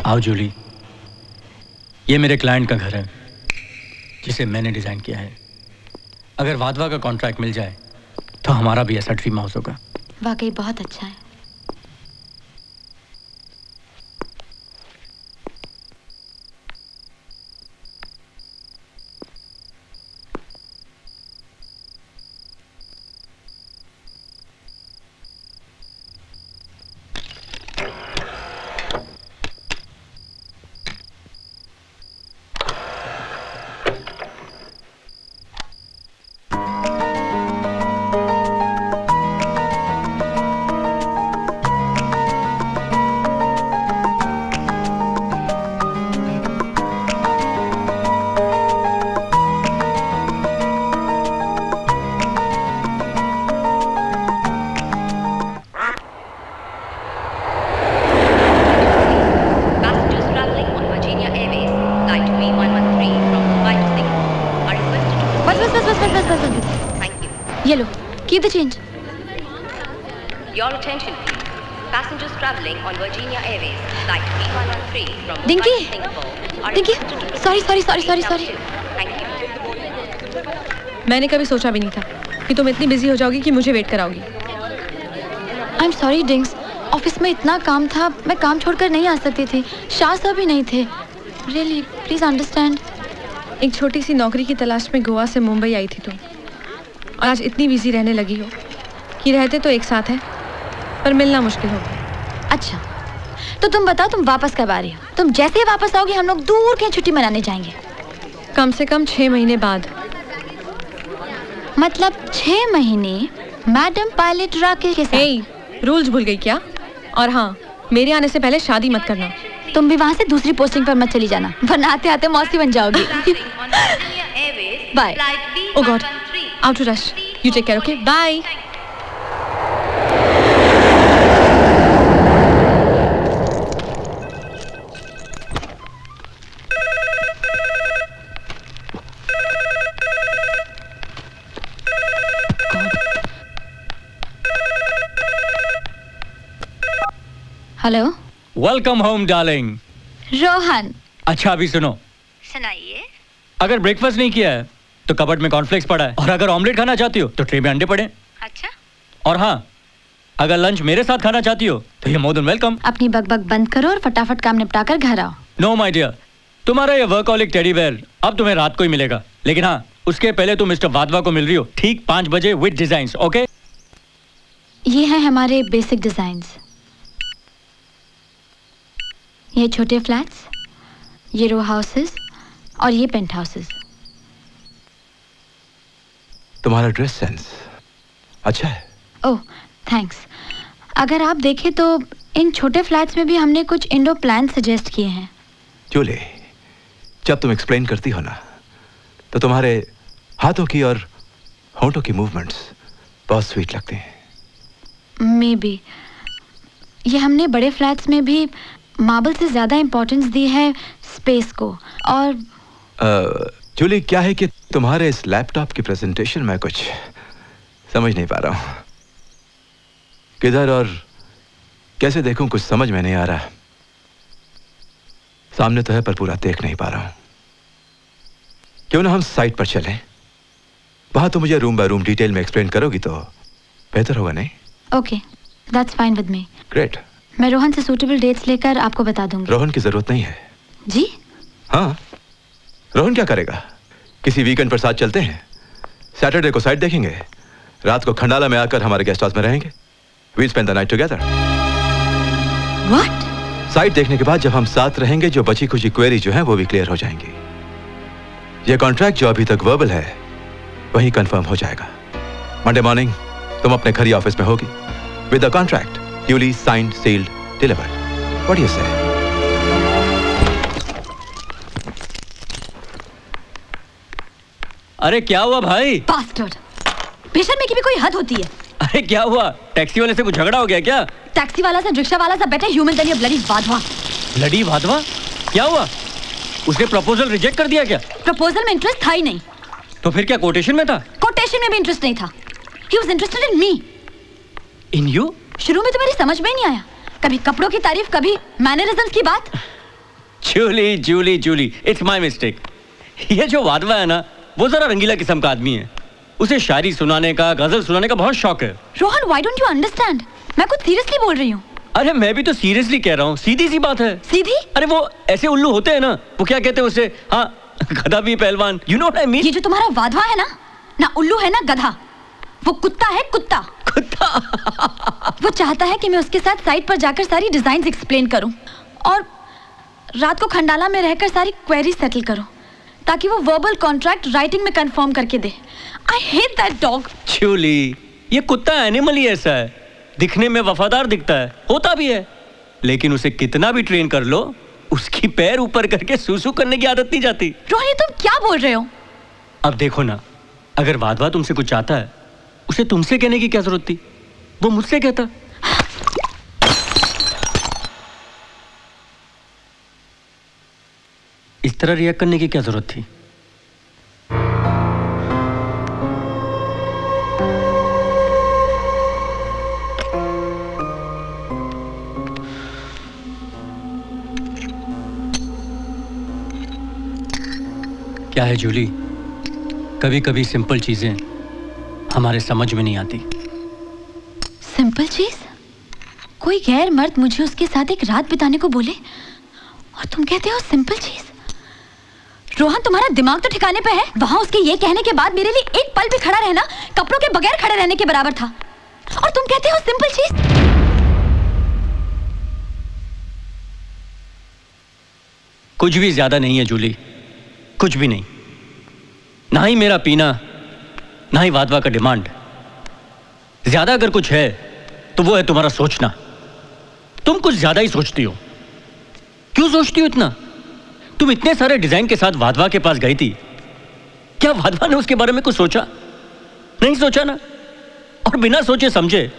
आओ जूली, ये मेरे क्लाइंट का घर है जिसे मैंने डिजाइन किया है। अगर वाधवा का कॉन्ट्रैक्ट मिल जाए तो हमारा भी ऐसा ड्रीम हाउस होगा। वाकई बहुत अच्छा है। ये लो, keep the change. Your attention, please. Passengers traveling on Virginia Airways, flight 3113 from Mumbai Dinky, to Singapore are Dinky, requested to sorry. Thank you. मैंने कभी सोचा भी नहीं था कि तुम इतनी बिजी हो जाओगी कि मुझे वेट कराओगी। I'm sorry, Dings. ऑफिस में इतना काम था, मैं काम छोड़कर नहीं आ सकती थी। शाह साहब भी नहीं थे। Really, please understand. एक छोटी सी नौकरी की तलाश में गोवा से मुंबई आई थी तुम, और आज इतनी बिजी रहने लगी हो कि रहते तो एक साथ हैं पर मिलना मुश्किल होगा। अच्छा, तो तुम बताओ तुम वापस कब आ रही हो? तुम जैसे ही वापस आओगी हम लोग दूर कहीं छुट्टी मनाने जाएंगे। कम से कम 6 महीने बाद। मतलब 6 महीने मैडम पायलट राकेश के साथ। रूल्स भूल गई क्या? और हाँ, मेरे आने से पहले शादी मत करना। तुम भी वहाँ से दूसरी पोस्टिंग पर मत चली जाना, वरना आते आते मौसी बन जाओगी। Bye. Oh God, out to rush. You take care, okay? Bye. Hello. Welcome home darling. Rohan. अच्छा अभी सुनो, सुनाइए। अगर ब्रेकफास्ट नहीं किया है तो कबर्ड में कॉर्नफ्लेक्स पड़ा है, और अगर ऑमलेट खाना चाहती हो तो ट्रे में अंडे पड़े। अच्छा। और हाँ, अगर लंच मेरे साथ खाना चाहती हो तो ये मोर देन वेलकम। अपनी बकबक बंद करो और फटाफट काम निपटा कर घर आओ। नो माय डियर, तुम्हारा ये वर्कहॉलिक टेडी बेयर अब तुम्हें रात को ही मिलेगा, लेकिन हाँ उसके पहले तुम मिस्टर वाधवा को मिल रही हो ठीक 5 बजे विद डिजाइन्स, ओके? ये हैं हमारे बेसिक डिजाइन्स। ये छोटे फ्लैट्स, ये रो हाउसेस और ये पेंट हाउसेस। तुम्हारा ड्रेस सेंस अच्छा है। ओह थैंक्स। अगर आप देखें तो इन छोटे फ्लैट्स में भी हमने कुछ इंडो प्लान सजेस्ट किए हैं। जूली, जब तुम एक्सप्लेन करती हो ना तो तुम्हारे हाथों की और होंठों की मूवमेंट्स बहुत स्वीट लगते हैं। May be. ये हमने बड़े फ्लैट्स में भी मार्बल से ज्यादा इंपॉर्टेंस दी है स्पेस को। और जूली, क्या है कि तुम्हारे इस लैपटॉप की प्रेजेंटेशन में कुछ समझ नहीं पा रहा हूं। किधर और कैसे देखूं कुछ समझ में नहीं आ रहा। सामने तो है पर पूरा देख नहीं पा रहा हूं। क्यों ना हम साइट पर चलें? वहां तो मुझे रूम बाय रूम डिटेल में एक्सप्लेन करोगी तो बेहतर होगा, नहीं? Okay, that's fine with me. Great. मैं रोहन से सूटेबल डेट्स लेकर आपको बता दूंगी। रोहन की जरूरत नहीं है। जी? हाँ, रोहन क्या करेगा? किसी वीकेंड पर साथ चलते हैं, सैटरडे को साइट देखेंगे, रात को खंडाला में आकर हमारे गेस्ट हाउस में रहेंगे। We spend the night together. What? Site देखने के बाद जब हम साथ रहेंगे जो बची खुची क्वेरी जो है वो भी क्लियर हो जाएंगी। ये कॉन्ट्रैक्ट जो अभी तक वर्बल है वही कंफर्म हो जाएगा। मंडे मॉर्निंग तुम अपने घर या ऑफिस में होगी with the contract duly signed, sealed, delivered. What do you say? अरे क्या हुआ भाई? Bastard! बेशर्मी की भी कोई हद होती है। अरे क्या हुआ? टैक्सी वाले से कुछ झगड़ा हो गया क्या? टैक्सी वाला से रिक्शा वाला सा बेटर ह्यूमन देन ये ब्लडी वाधवा। ब्लडी वाधवा? क्या हुआ? उसने प्रपोजल रिजेक्ट कर दिया क्या? प्रपोजल में इंटरेस्ट था ही नहीं। तो फिर क्या कोटेशन में था? कोटेशन में भी इंटरेस्ट नहीं था। He was interested in me. In you? शुरू में तो मेरी समझ में ही नहीं आया। कभी कपड़ों की तारीफ, कभी मैनरिज्म्स की बात। Julie Julie Julie, it's my mistake. ये जो वाधवा है ना, वो जरा रंगीला किस्म का आदमी है। उसे शायरी सुनाने का, गजल सुनाने का बहुत शौक है। Rohan, why don't you understand? मैं कुछ सीरियसली बोल रही हूँ। अरे मैं भी तो सीरियसली कह रहा हूँ, सीधी सी बात है। सीधी? अरे वो ऐसे उल्लू होते हैं ना, वो क्या कहते हैं उसे? हाँ, गधा भी पहलवान। You know what I mean? ये जो तुम्हारा वाधवा है ना उल्लू है ना गधा, वो कुत्ता है, कुत्ता। वो चाहता है कि मैं उसके साथ साइट पर जाकर सारी डिजाइन्स एक्सप्लेन करूं और रात को खंडाला में रहकर सारी क्वेरी सेटल करूं ताकि वो वर्बल कॉन्ट्रैक्ट राइटिंग में कंफर्म करके दे। I hate that dog. Julie, ये कुत्ता एनिमल ही ऐसा है, दिखने में वफादार दिखता है, होता भी है, लेकिन उसे कितना भी ट्रेन कर लो, उसकी पैर ऊपर करके सूसू करने की आदत नहीं जाती। रोहन, तुम क्या बोल रहे हो? अब देखो ना, अगर वाधवा तुमसे कुछ चाहता है, उसे तुमसे कहने की क्या जरूरत थी? वो मुझसे कहता। इस तरह रिएक्ट करने की क्या जरूरत थी? है जूली, कभी कभी सिंपल चीजें हमारे समझ में नहीं आती। सिंपल चीज? कोई गैर मर्द मुझे उसके साथ एक रात बिताने को बोले और तुम कहते हो सिंपल चीज? रोहन, तुम्हारा दिमाग तो ठिकाने पे है? वहां उसके ये कहने के बाद मेरे लिए एक पल भी खड़ा रहना कपड़ों के बगैर खड़े रहने के बराबर था, और तुम कहते हो सिंपल चीज? कुछ भी ज्यादा नहीं है जूली, कुछ भी नहीं। ना ही मेरा पीना, ना ही वादवा का डिमांड। ज्यादा अगर कुछ है तो वो है तुम्हारा सोचना। तुम कुछ ज्यादा ही सोचती हो। क्यों सोचती हो इतना? तुम इतने सारे डिजाइन के साथ वादवा के पास गई थी, क्या वादवा ने उसके बारे में कुछ सोचा? नहीं सोचा ना। और बिना सोचे समझे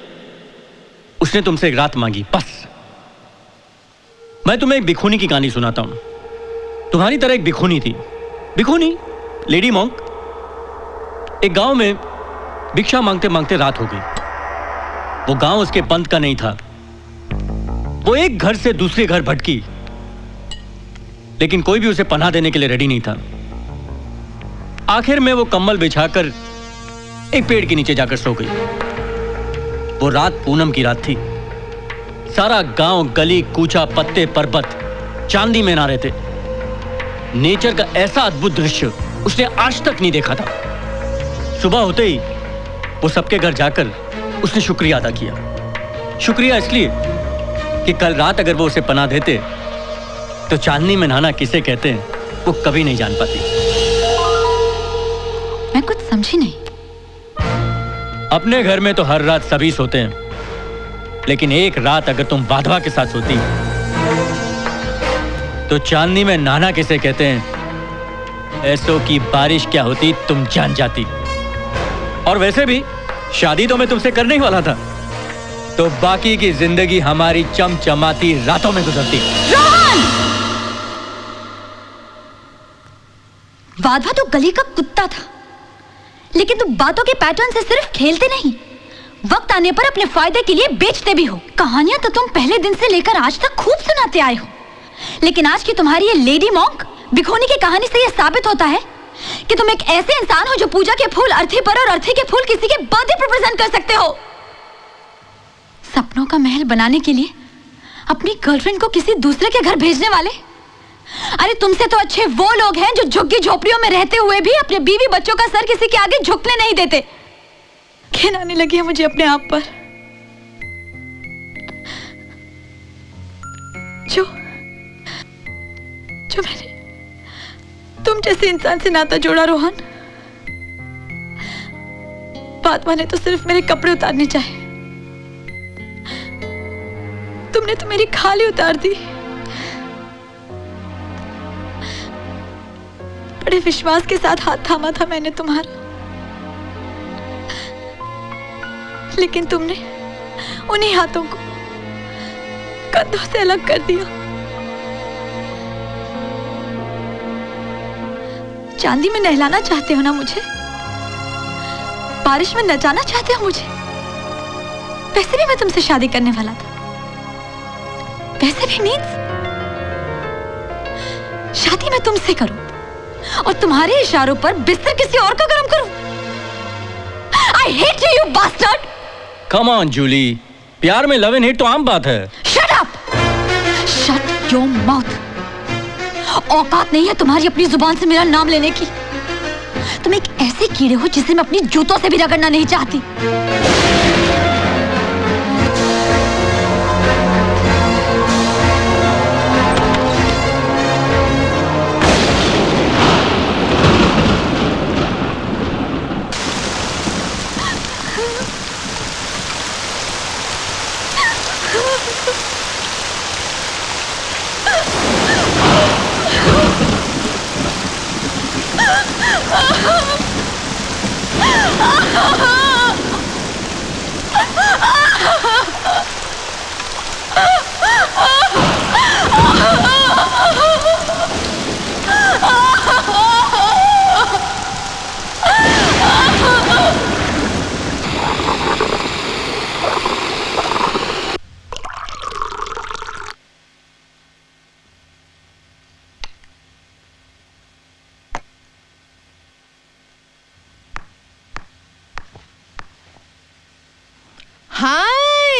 उसने तुमसे एक रात मांगी, बस। मैं तुम्हें एक भिखुनी की कहानी सुनाता हूं। तुम्हारी तरह एक भिखुनी थी, भिखुनी, लेडी मॉन्क। एक गांव में भिक्षा मांगते मांगते रात हो गई। वो गांव उसके पंथ का नहीं था। वो एक घर से दूसरे घर भटकी, लेकिन कोई भी उसे पनाह देने के लिए रेडी नहीं था। आखिर में वो कंबल बिछाकर एक पेड़ के नीचे जाकर सो गई। वो रात पूनम की रात थी। सारा गांव, गली कूचा, पत्ते पर्वत चांदी में नहा रहे थे। नेचर का ऐसा अद्भुत दृश्य उसने आज तक नहीं देखा था। सुबह होते ही वो सबके घर जाकर उसने शुक्रिया अदा किया। शुक्रिया इसलिए कि कल रात अगर वो उसे पनाह देते तो चांदनी में नहाना किसे कहते हैं वो कभी नहीं जान पाती। मैं कुछ समझी नहीं। अपने घर में तो हर रात सभी सोते हैं, लेकिन एक रात अगर तुम वाधवा के साथ सोती तो चांदनी में नहाना किसे कहते हैं ऐसो की बारिश क्या होती तुम जान जाती। और वैसे भी शादी तो मैं तुमसे करने ही वाला था, तो बाकी की जिंदगी हमारी चमचमाती रातों में गुजरती। वाधवा तो गली का कुत्ता था, लेकिन तुम बातों के पैटर्न से सिर्फ खेलते नहीं, वक्त आने पर अपने फायदे के लिए बेचते भी हो। कहानियां तो तुम पहले दिन से लेकर आज तक खूब सुनाते आए हो, लेकिन आज की तुम्हारी ये लेडी मॉन्क भिखोनी की कहानी से यह साबित होता है कि तुम एक ऐसे इंसान हो जो पूजा के फूल अर्थी पर और अर्थी के फूल किसी के बर्थडे पर प्रेजेंट कर सकते हो। सपनों का महल बनाने के लिए अपनी गर्लफ्रेंड को किसी दूसरे के घर भेजने वाले। अरे तुमसे तो अच्छे वो लोग हैं जो झुग्गी झोपड़ियों में रहते हुए भी अपने बीवी बच्चों का सर किसी के आगे झुकने नहीं देते। घिन आने लगी है मुझे अपने आप पर। जो मैंने तुम जैसे इंसान से नाता जोड़ा रोहन, वाधवा ने तो सिर्फ मेरे कपड़े उतारने चाहे, तुमने तो मेरी खाली उतार दी। बड़े विश्वास के साथ हाथ थामा था मैंने तुम्हारा, लेकिन तुमने उन्हीं हाथों को कंधों से अलग कर दिया। चांदी में नहलाना चाहते हो ना मुझे, बारिश में नचाना चाहते हो मुझे। वैसे भी मैं तुमसे शादी करने वाला था। वैसे भी मीन्स शादी मैं तुमसे करूं और तुम्हारे इशारों पर बिस्तर किसी और का गरम करूं। I hate you, you bastard! Come on, Jully, प्यार में लव एंड हेट तो आम बात है। Shut up! Shut your mouth! औकात नहीं है तुम्हारी अपनी जुबान से मेरा नाम लेने की। तुम एक ऐसे कीड़े हो जिसे मैं अपनी जूतों से भी रगड़ना नहीं चाहती।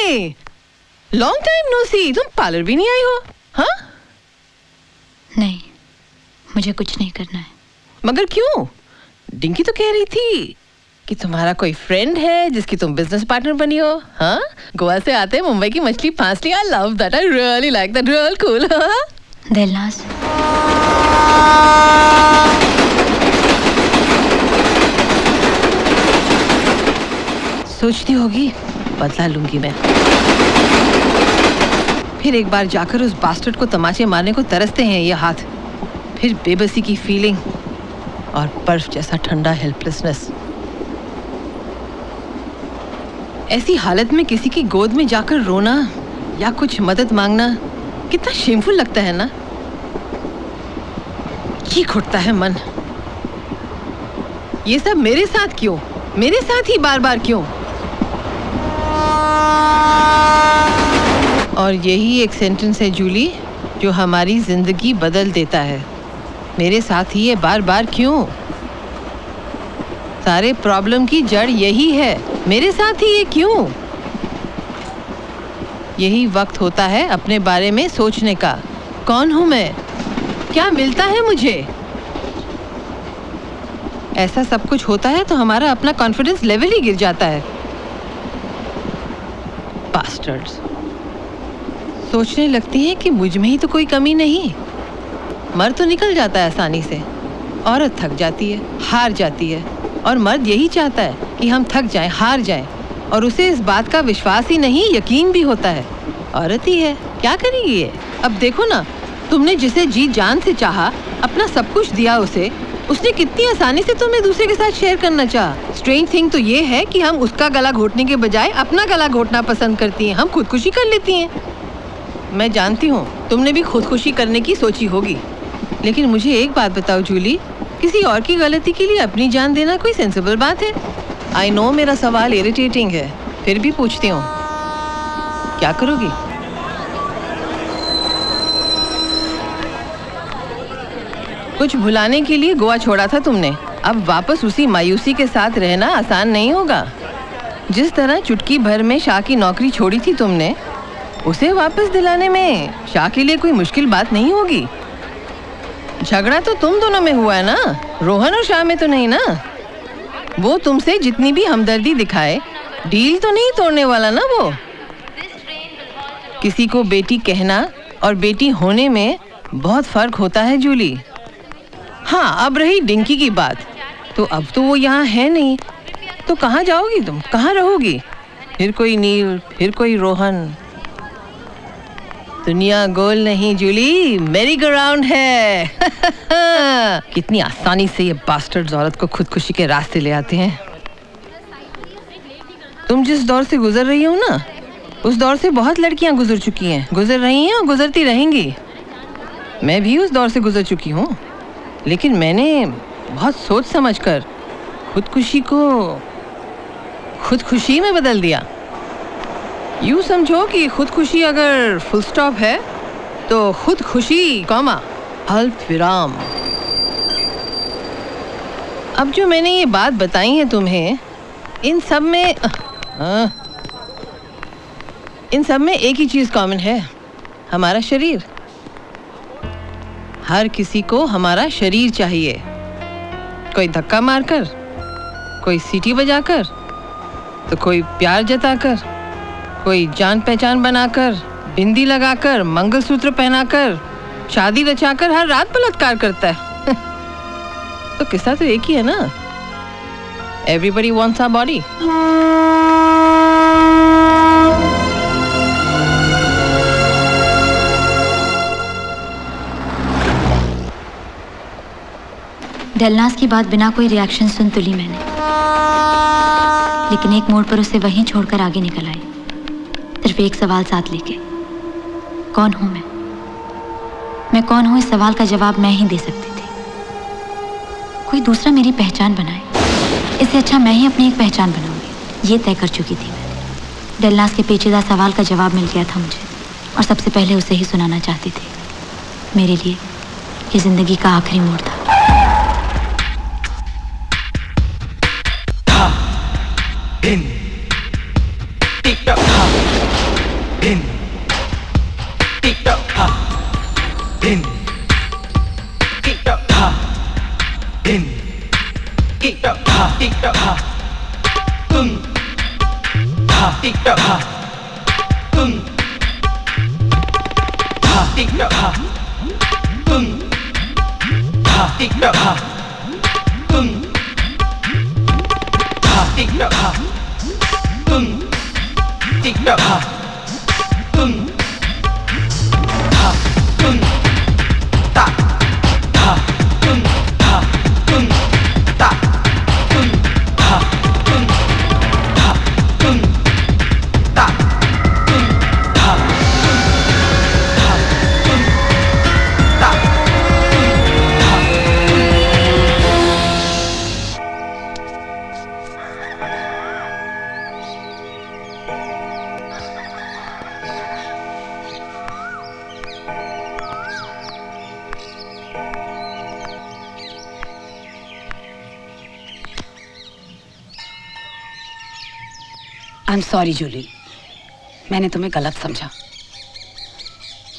हे, लॉन्ग टाइम नो सी, तुम पार्लर भी नहीं आई हो? हाँ? नहीं, मुझे कुछ नहीं करना है। मगर क्यों? डिंकी तो कह रही थी कि तुम्हारा कोई फ्रेंड है जिसकी तुम बिजनेस पार्टनर बनी हो। हाँ, गोवा से आते मुंबई की मछली फांस ली। I love that, I really like that, real cool. Dilnaz, सोचती होगी बदला लूंगी मैं। फिर एक बार जाकर उस बास्टर्ड को तमाचे मारने को तरसते हैं ये हाथ। फिर बेबसी की फीलिंग और बर्फ जैसा ठंडा हेल्पलेसनेस। ऐसी हालत में किसी की गोद में जाकर रोना या कुछ मदद मांगना कितना शेमफुल लगता है ना। ये घुटता है मन। ये सब मेरे साथ क्यों? मेरे साथ ही बार बार क्यों? और यही एक सेंटेंस है जूली जो हमारी जिंदगी बदल देता है। मेरे साथ ही ये बार बार क्यों? सारे प्रॉब्लम की जड़ यही है, मेरे साथ ही ये क्यों? यही वक्त होता है अपने बारे में सोचने का। कौन हूं मैं? क्या मिलता है मुझे? ऐसा सब कुछ होता है तो हमारा अपना कॉन्फिडेंस लेवल ही गिर जाता है। बास्टर्ड्स। सोचने लगती है कि मुझ में ही तो कोई कमी नहीं। मर्द तो निकल जाता है आसानी से, औरत थक जाती है, हार जाती है। और मर्द यही चाहता है कि हम थक जाएं, हार जाएं, और उसे इस बात का विश्वास ही नहीं, यकीन भी होता है। औरत ही है, क्या करेगी ये? अब देखो ना, तुमने जिसे जी जान से चाहा, अपना सब कुछ दिया उसे, उसने कितनी आसानी से तुम्हें दूसरे के साथ शेयर करना चाहा। स्ट्रेंज थिंग तो ये है कि हम उसका गला घोटने के बजाय अपना गला घोटना पसंद करती हैं। हम खुदकुशी कर लेती हैं। मैं जानती हूँ तुमने भी खुदकुशी करने की सोची होगी, लेकिन मुझे एक बात बताओ जूली, किसी और की गलती के लिए अपनी जान देना कोई सेंसिबल बात है? आई नो मेरा सवाल इरिटेटिंग है, फिर भी पूछती हूँ, क्या करोगी? कुछ भुलाने के लिए गोवा छोड़ा था तुमने, अब वापस उसी मायूसी के साथ रहना आसान नहीं होगा। जिस तरह चुटकी भर में शाह की नौकरी छोड़ी थी तुमने, उसे वापस दिलाने में शाह के लिए कोई मुश्किल बात नहीं होगी। झगड़ा तो तुम दोनों में हुआ है ना, रोहन और शाह में तो नहीं ना। वो तुमसे जितनी भी हमदर्दी दिखाए, डील तो नहीं तोड़ने वाला ना वो। किसी को बेटी कहना और बेटी होने में बहुत फर्क होता है जूली। हाँ, अब रही डिंकी की बात, तो अब तो वो यहाँ है नहीं, तो कहाँ जाओगी तुम? कहाँ रहोगी? फिर कोई नील, फिर कोई रोहन। दुनिया गोल नहीं जूली, मेरी ग्राउंड है। कितनी आसानी से ये बास्टर्ड्स औरत को खुदकुशी के रास्ते ले आते हैं। तुम जिस दौर से गुजर रही हो ना, उस दौर से बहुत लड़कियां गुजर चुकी हैं, गुजर रही हैं और गुजरती रहेंगी। मैं भी उस दौर से गुजर चुकी हूँ, लेकिन मैंने बहुत सोच समझकर खुदकुशी को खुदकुशी में बदल दिया। यूँ समझो कि खुदकुशी अगर फुल स्टॉप है तो खुदकुशी कॉमा अल्प विराम। अब जो मैंने ये बात बताई है तुम्हें, इन सब में एक ही चीज कॉमन है, हमारा शरीर। हर किसी को हमारा शरीर चाहिए। कोई धक्का मारकर, कोई सीटी बजाकर, तो कोई प्यार जताकर, कोई जान पहचान बनाकर, बिंदी लगाकर, मंगलसूत्र पहनाकर, शादी रचाकर हर रात बलात्कार करता है। तो किस्सा तो एक ही है ना। Everybody wants our body. Dilnaz की बात बिना कोई रिएक्शन सुन तो ली मैंने, लेकिन एक मोड़ पर उसे वहीं छोड़कर आगे निकल आई, सिर्फ एक सवाल साथ लेके। कौन हूं मैं? मैं कौन हूं, इस सवाल का जवाब मैं ही दे सकती थी। कोई दूसरा मेरी पहचान बनाए, इससे अच्छा मैं ही अपनी एक पहचान बनाऊंगी, ये तय कर चुकी थी मैं। दिलनाज़ के पेचीदा सवाल का जवाब मिल गया था मुझे, और सबसे पहले उसे ही सुनाना चाहती थी। मेरे लिए ये जिंदगी का आखिरी मोड़ था। टिक टॉक दिन टिकटॉक था दिन टिकटॉक था दिन टिकटॉक था टिकटॉक था तुम था टिकटॉक था तुम था टिकटॉक था तुम था टिकटॉक था तुम था टिकटॉक था तुम टिकटॉक था तुम था तुम ता था तुम था तुम ता तुम था तुम था तुम ता तुम था तुम था तुम ता आई एम सॉरी जूली, मैंने तुम्हें गलत समझा।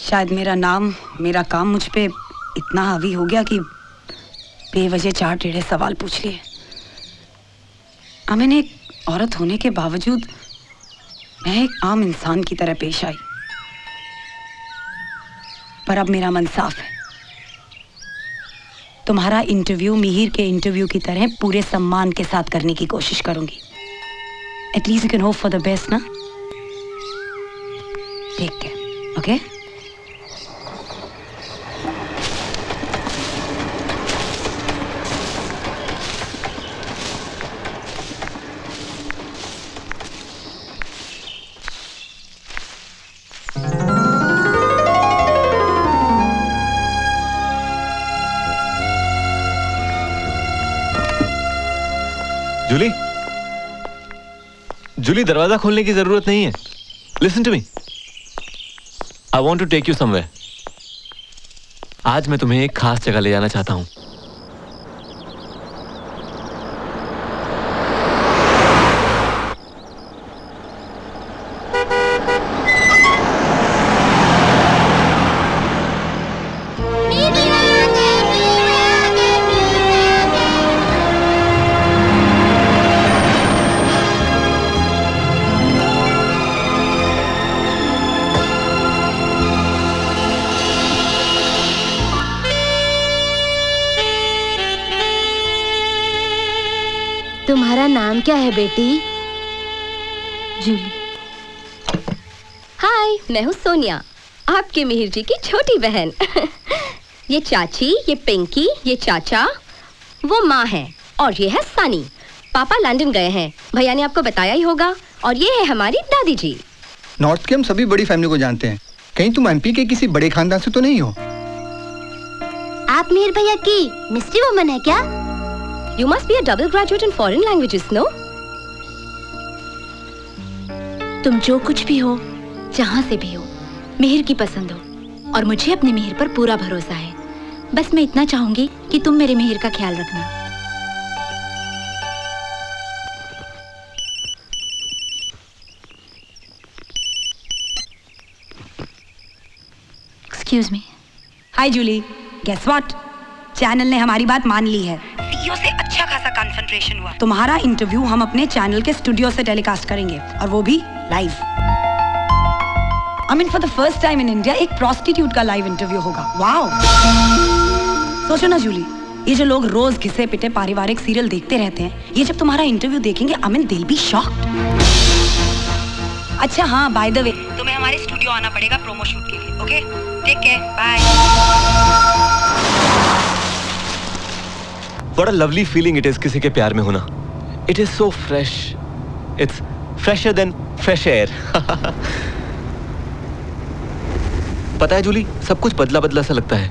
शायद मेरा नाम, मेरा काम मुझ पे इतना हावी हो गया कि बेवजह 4 टेढ़े सवाल पूछ लिए। मैंने एक औरत होने के बावजूद मैं एक आम इंसान की तरह पेश आई, पर अब मेरा मन साफ है। तुम्हारा इंटरव्यू मिहिर के इंटरव्यू की तरह पूरे सम्मान के साथ करने की कोशिश करूंगी। At least you can hope for the best, na? Take care, okay? Jully, Jully, दरवाजा खोलने की जरूरत नहीं है। Listen to me, I want to take you somewhere. आज मैं तुम्हें एक खास जगह ले जाना चाहता हूं। तुम्हारा नाम क्या है बेटी? जूली। हाय, मैं हूँ सोनिया, आपके मिहिर जी की छोटी बहन। ये चाची, ये पिंकी, ये चाचा, वो माँ है, और ये है सनी। पापा लंदन गए हैं, भैया ने आपको बताया ही होगा। और ये है हमारी दादी जी। नॉर्थ के हम सभी बड़ी फैमिली को जानते हैं, कहीं तुम एमपी के किसी बड़े खानदान से तो नहीं हो? आप मिहिर भैया की मिस्ट्री वुमन है क्या? You must be a double graduate in foreign languages, no? तुम जो कुछ भी हो, जहां से भी हो, मिहिर की पसंद हो, और मुझे अपने मिहिर पर पूरा भरोसा है। बस मैं इतना चाहूंगी कि तुम मेरे मिहिर का ख्याल रखना। Excuse me. Hi Julie, guess what? Channel ने हमारी बात मान ली है। सीईओ से अच्छा खासा कंसंट्रेशन हुआ। तुम्हारा इंटरव्यू हम अपने चैनल के स्टूडियो से टेलीकास्ट करेंगे, और वो भी live. I mean for the first time in India एक प्रोस्टिट्यूट का लाइव इंटरव्यू होगा। वाओ! सोचो ना जूली, ये जो लोग रोज घिसे पिटे पारिवारिक सीरियल देखते रहते हैं, ये जब तुम्हारा इंटरव्यू देखेंगे, आई मीन दिल बी शॉक्ड। अच्छा हाँ, बाय द वे, तुम्हें हमारे स्टूडियो आना पड़ेगा प्रोमो शूट के लिए। Okay, take care, bye. What a lovely feeling it is किसी के प्यार में होना। It is so fresh. It's fresher than fresh air. पता है जूली, सब कुछ बदला बदला सा लगता है।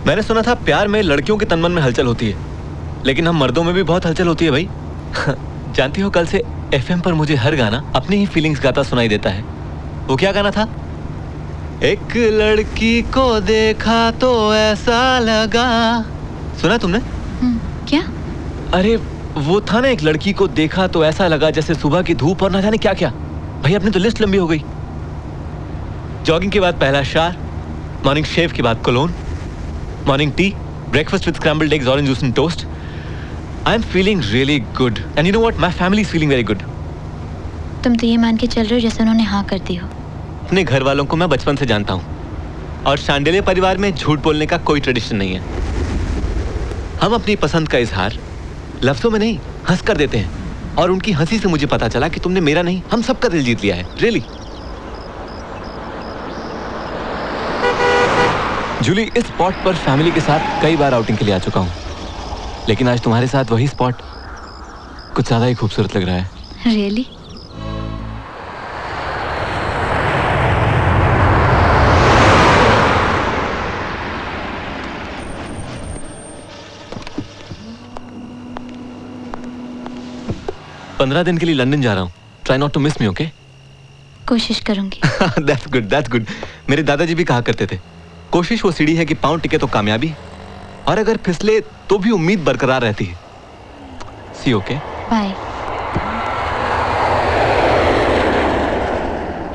मैंने सुना था प्यार में लड़कियों के तन मन में हलचल होती है, लेकिन हम मर्दों में भी बहुत हलचल होती है भाई। जानती हो, कल से एफएम पर मुझे हर गाना अपनी ही फीलिंग्स गाता सुनाई देता है। वो क्या गाना था? एक लड़की को देखा तो ऐसा लगा। सुना तुमने? क्या? अरे वो था ना, एक लड़की को देखा तो ऐसा लगा जैसे सुबह की धूप और ना जाने क्या क्या। भाई अपनी तो लिस्ट लंबी हो गई। जॉगिंग के बाद पहला शार, मॉर्निंग शेव के बाद cologne, morning tea, breakfast with scrambled eggs, orange juice and toast. I am feeling really good and you know what, my family is feeling very good. तुम तो ये मान के चल रहे हो जैसे उन्होंने हाँ कर दी हो। अपने घर वालों को मैं बचपन से जानता हूँ और शांडिल्य परिवार में झूठ बोलने का कोई ट्रेडिशन नहीं है। हम अपनी पसंद का इजहार लफ्जों में नहीं, हंस कर देते हैं और उनकी हंसी से मुझे पता चला कि तुमने मेरा नहीं, हम सबका दिल जीत लिया है। रियली जूली, इस स्पॉट पर फैमिली के साथ कई बार आउटिंग के लिए आ चुका हूँ, लेकिन आज तुम्हारे साथ वही स्पॉट कुछ ज्यादा ही खूबसूरत लग रहा है। रियली? पंद्रह दिन के लिए लंदन जा रहा हूँ। Try not to miss me, okay? कोशिश करूंगी। That's good, that's good. मेरे दादाजी भी कहा करते थे, कोशिश वो सीढ़ी है कि पांव टिके तो कामयाबी, और अगर फिसले तो भी उम्मीद बरकरार रहती है। सी ओके? बाय।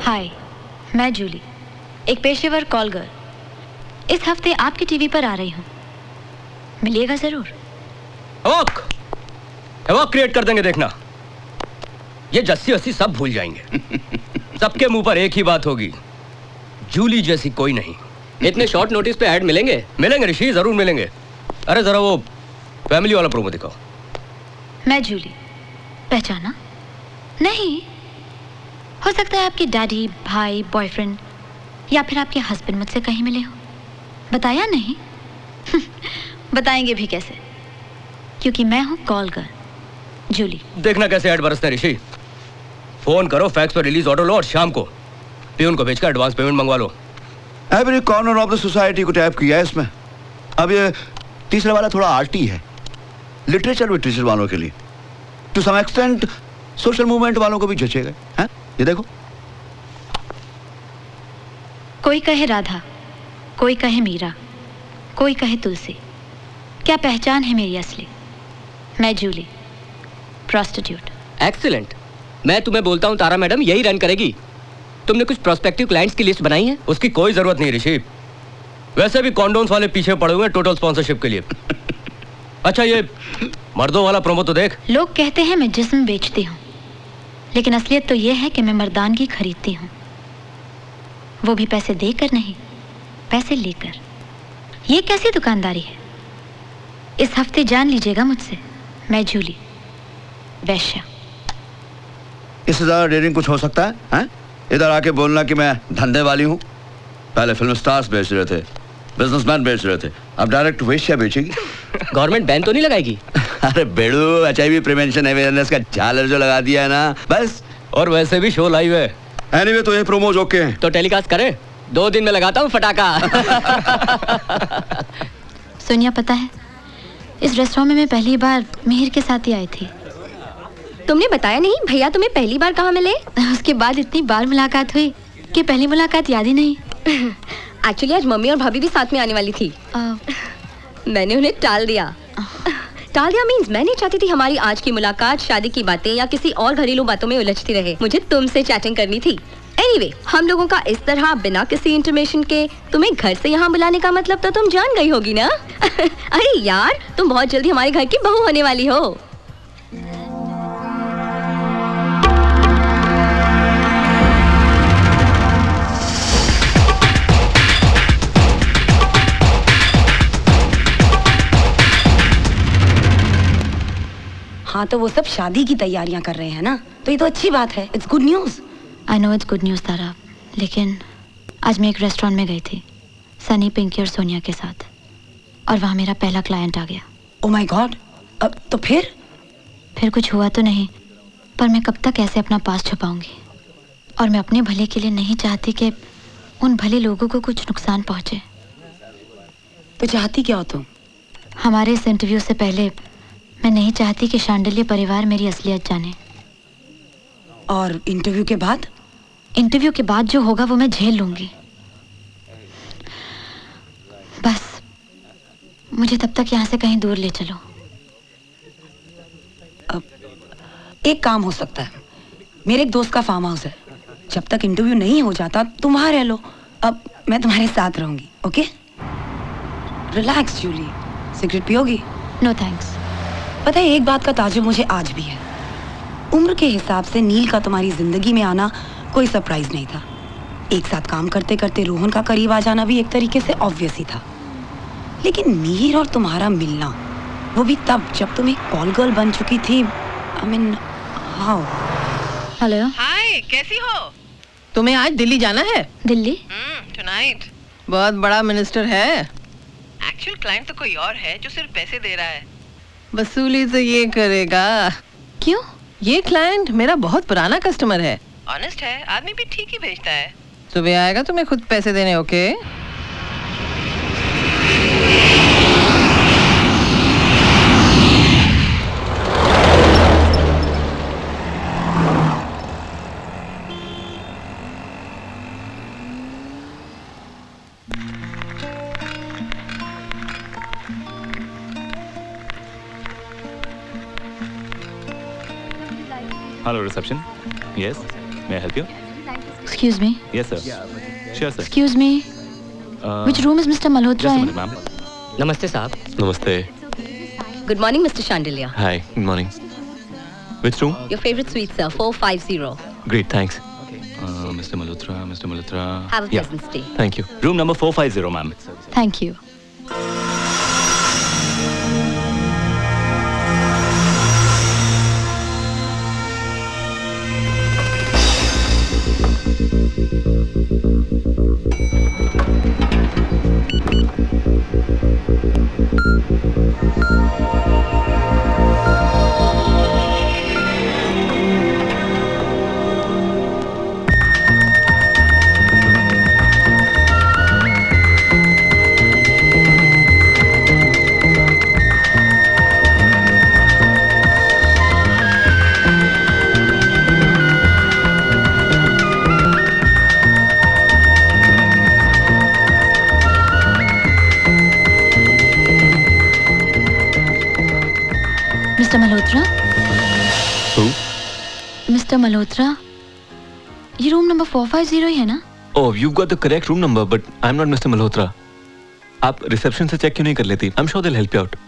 हाय, मैं जूली, एक पेशेवर कॉल गर्ल। इस हफ्ते आपकी टीवी पर आ रही हूँ, मिलिएगा जरूर। एवॉक क्रिएट कर देंगे, देखना। ये जस्सी वस्सी सब भूल जाएंगे। सबके मुंह पर एक ही बात होगी, जूली जैसी कोई नहीं। इतने शॉर्ट नोटिस पे ऐड मिलेंगे? मिलेंगे ऋषि, जरूर मिलेंगे। अरे जरा वो फैमिली वाला प्रोमो दिखाओ। मैं जूली, पहचाना? नहीं, हो सकता है आपके डैडी, भाई, बॉयफ्रेंड या फिर आपके हस्बैंड मुझसे कहीं मिले हो। बताया नहीं? बताएंगे भी कैसे, क्योंकि मैं हूँ कॉल गर्ल जूली। देखना कैसे ऐड बरसते हैं ऋषि। फोन करो, फैक्स पर रिलीज ऑर्डर लो और शाम को पियून को भेजकर एडवांस पेमेंट मंगवा लो। Every corner of the society को टैप किया है इसमें। अब ये तीसरे वाला थोड़ा आर्टी है, लिटरेचर विटरेचर वालों के लिए, to some extent social movement वालों को भी जचेगा। हैं? ये देखो, कोई कहे राधा, कोई कहे मीरा, कोई कहे तुलसी, क्या पहचान है मेरी असली? मैं जूली, प्रोस्टिट्यूट। एक्सीलेंट। मैं तुम्हें बोलता हूँ तारा मैडम यही रन करेगी। तुमने कुछ प्रोस्पेक्टिव क्लाइंट्स की लिस्ट बनाई है? उसकी कोई जरूरत नहीं ऋषि, वैसे भी कॉन्डोम्स वाले पीछे पड़े हुए हैं टोटल स्पॉन्सरशिप के लिए। अच्छा ये मर्दों वाला प्रोमो तो देख। लोग कहते हैं मैं जिस्म बेचती हूँ, लेकिन असलियत तो ये है कि मैं मर्दानगी खरीदती हूँ, वो भी पैसे देकर नहीं, पैसे लेकर। ये कैसी दुकानदारी है? इस हफ्ते जान लीजिएगा मुझसे, मैं जूली, वैश्या। इससे ज्यादा डेयरिंग कुछ हो सकता है? हैं? इधर आके बोलना कि मैं धंधे वाली हूँ। पहले फिल्म स्टार्स बेच रहे थे, बिजनेसमैन बेच रहे थे, अब डायरेक्ट वेश्या बेचेगी। गवर्नमेंट बैन तो नहीं लगाएगी? अरे बेड़ू, HIV प्रिवेंशन अवेयरनेस का झालर जो लगा दिया है ना, बस। और वैसे भी शो लाइव है। एनीवे तो ये प्रोमोज ओके हैं। तो टेलीकास्ट करें? 2 दिन में लगाता हूँ फटाका। सोनिया, पता है इस रेस्टोरेंट में मैं पहली बार मिहिर के साथ ही आई थी। तुमने बताया नहीं? भैया तुम्हें पहली बार कहाँ मिले? उसके बाद इतनी बार मुलाकात हुई कि पहली मुलाकात याद ही नहीं। एक्चुअली आज मम्मी और भाभी भी साथ में आने वाली थी। मैंने उन्हें टाल दिया। टाल दिया मीन्स मैं नहीं चाहती थी हमारी आज की मुलाकात शादी की बातें या किसी और घरेलू बातों में उलझती रहे। मुझे तुमसे चैटिंग करनी थी। एनीवे, हम लोगों का इस तरह बिना किसी इंटरमेशन के तुम्हें घर से यहाँ बुलाने का मतलब तो तुम जान गई होगी ना? अरे यार, तुम बहुत जल्दी हमारे घर की बहू होने वाली हो। हाँ, तो वो सब शादी की तैयारियां कर रहे हैं ना, तो ये तो अच्छी बात है। It's good news. I know it's good news Tara, लेकिन आज मैं एक रेस्टोरेंट में गई थी सनी, पिंकी और सोनिया के साथ, और वहाँ मेरा पहला क्लाइंट आ गया। Oh my God. अब तो फिर कुछ हुआ तो नहीं, पर मैं कब तक ऐसे अपना पास छुपाऊंगी? और मैं अपने भले के लिए नहीं चाहती कि उन भले लोगों को कुछ नुकसान पहुंचे। तो चाहती क्या हो तुम? हमारे इस इंटरव्यू से पहले मैं नहीं चाहती कि शांडिल्य परिवार मेरी असलियत जाने। और इंटरव्यू के बाद? इंटरव्यू के बाद जो होगा वो मैं झेल लूंगी। बस मुझे तब तक यहाँ से कहीं दूर ले चलो। अब एक काम हो सकता है, मेरे एक दोस्त का फार्म हाउस है, जब तक इंटरव्यू नहीं हो जाता तुम वहां रह लो, अब मैं तुम्हारे साथ रहूंगी। ओके? Relax Julie. सिगरेट पियोगी? No thanks. पता है एक बात का ताजुब मुझे आज भी है, उम्र के हिसाब से नील का तुम्हारी जिंदगी में आना कोई सरप्राइज नहीं था। एक साथ काम करते करते रोहन का करीब आ जाना भी एक तरीके से ऑब्वियस ही था, लेकिन मीर और तुम्हारा मिलना, वो भी तब जब तुम एक कॉल गर्ल बन चुकी थी। I mean how? हेलो। हाय, कैसी हो? तुम्हें आज दिल्ली जाना है? दिल्ली? टुनाइट। बहुत बड़ा मिनिस्टर है। एक्चुअल क्लाइंट तो कोई और है जो सिर्फ पैसे दे रहा है, वसूली तो ये करेगा। क्यों? ये क्लाइंट मेरा बहुत पुराना कस्टमर है, ऑनेस्ट है, आदमी भी ठीक ही भेजता है। सुबह आएगा तुम्हें खुद पैसे देने। Okay? Hello, reception. Yes, may I help you? Excuse me. Yes, sir. Sure, sir. Excuse me. Which room is Mr. Malhotra Just a in? minute, ma'am. नमस्ते साहब। Namaste. Good morning, Mr. Chandelier. Hi. Good morning. Which room? Your favorite suite, sir, 450. Great, thanks. Mr. Malhotra, Mr. Malhotra. Have a pleasant stay. Thank you. Room number 450, ma'am. Thank you. Mr. Malhotra? Who? Mr. Malhotra? ये room number 450 ही है ना? Oh, you've got the correct room number, but I'm not Mr. Malhotra. आप reception से check क्यों नहीं कर लेती? I'm sure they'll help you out.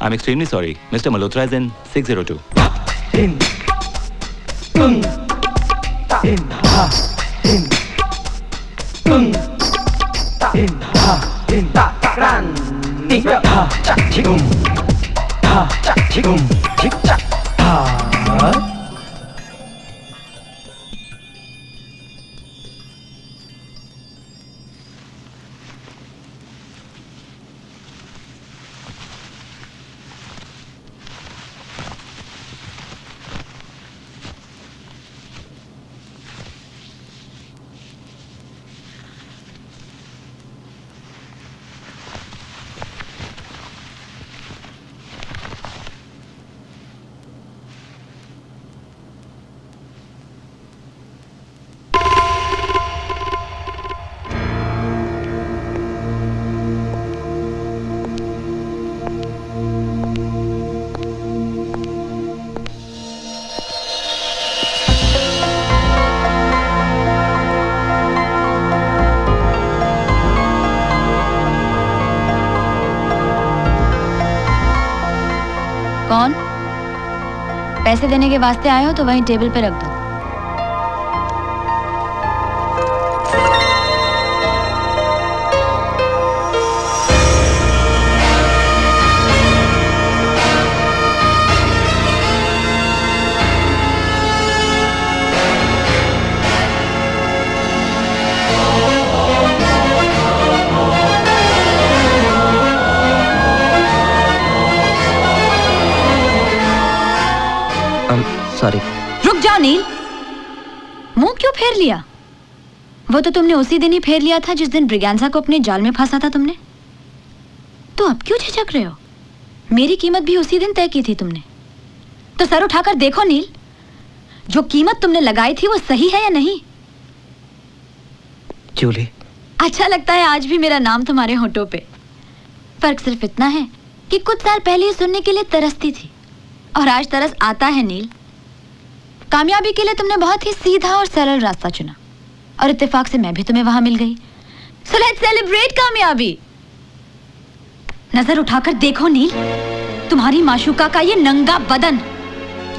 I'm extremely sorry. Mr. Malhotra is in 602. कौन? पैसे देने के वास्ते आए हो तो वहीं टेबल पे रख दो। सॉरी। रुक जाओ नील, मुंह क्यों फेर लिया? वो तो तुमने उसी दिन ही फेर लिया था जिस दिन ब्रिगेंजा को अपने जाल में फंसा था तुमने। तो अब क्यों झिझक रहे हो? मेरी कीमत भी उसी दिन तय की थी तुमने। तो सर उठाकर देखो नील, जो कीमत तुमने लगाई थी वो सही है या नहीं? जूली, अच्छा लगता है आज भी मेरा नाम तुम्हारे होठों पे। फर्क सिर्फ इतना है कि कुछ साल पहले ही सुनने के लिए तरसती थी और आज तरस आता है नील। कामयाबी के लिए तुमने बहुत ही सीधा और सरल रास्ता चुना, और इत्तेफाक से मैं भी तुम्हें वहां मिल गई। सो लेट्स सेलिब्रेट कामयाबी। नजर उठाकर देखो नील, तुम्हारी माशूका का ये नंगा बदन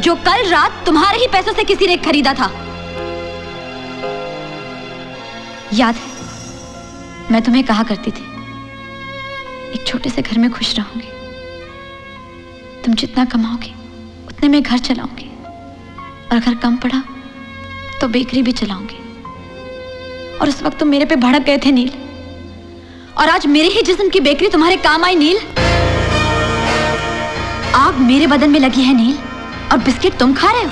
जो कल रात तुम्हारे ही पैसों से किसी ने खरीदा था। याद है मैं तुम्हें कहा करती थी एक छोटे से घर में खुश रहूंगी, तुम जितना कमाओगे उतने में घर चलाऊंगी, और अगर कम पड़ा तो बेकरी भी चलाऊंगी। और उस वक्त तुम मेरे पे भड़क गए थे नील, और आज मेरे ही जिस्म की बेकरी तुम्हारे काम आई नील। आग मेरे बदन में लगी है नील, और बिस्किट तुम खा रहे हो।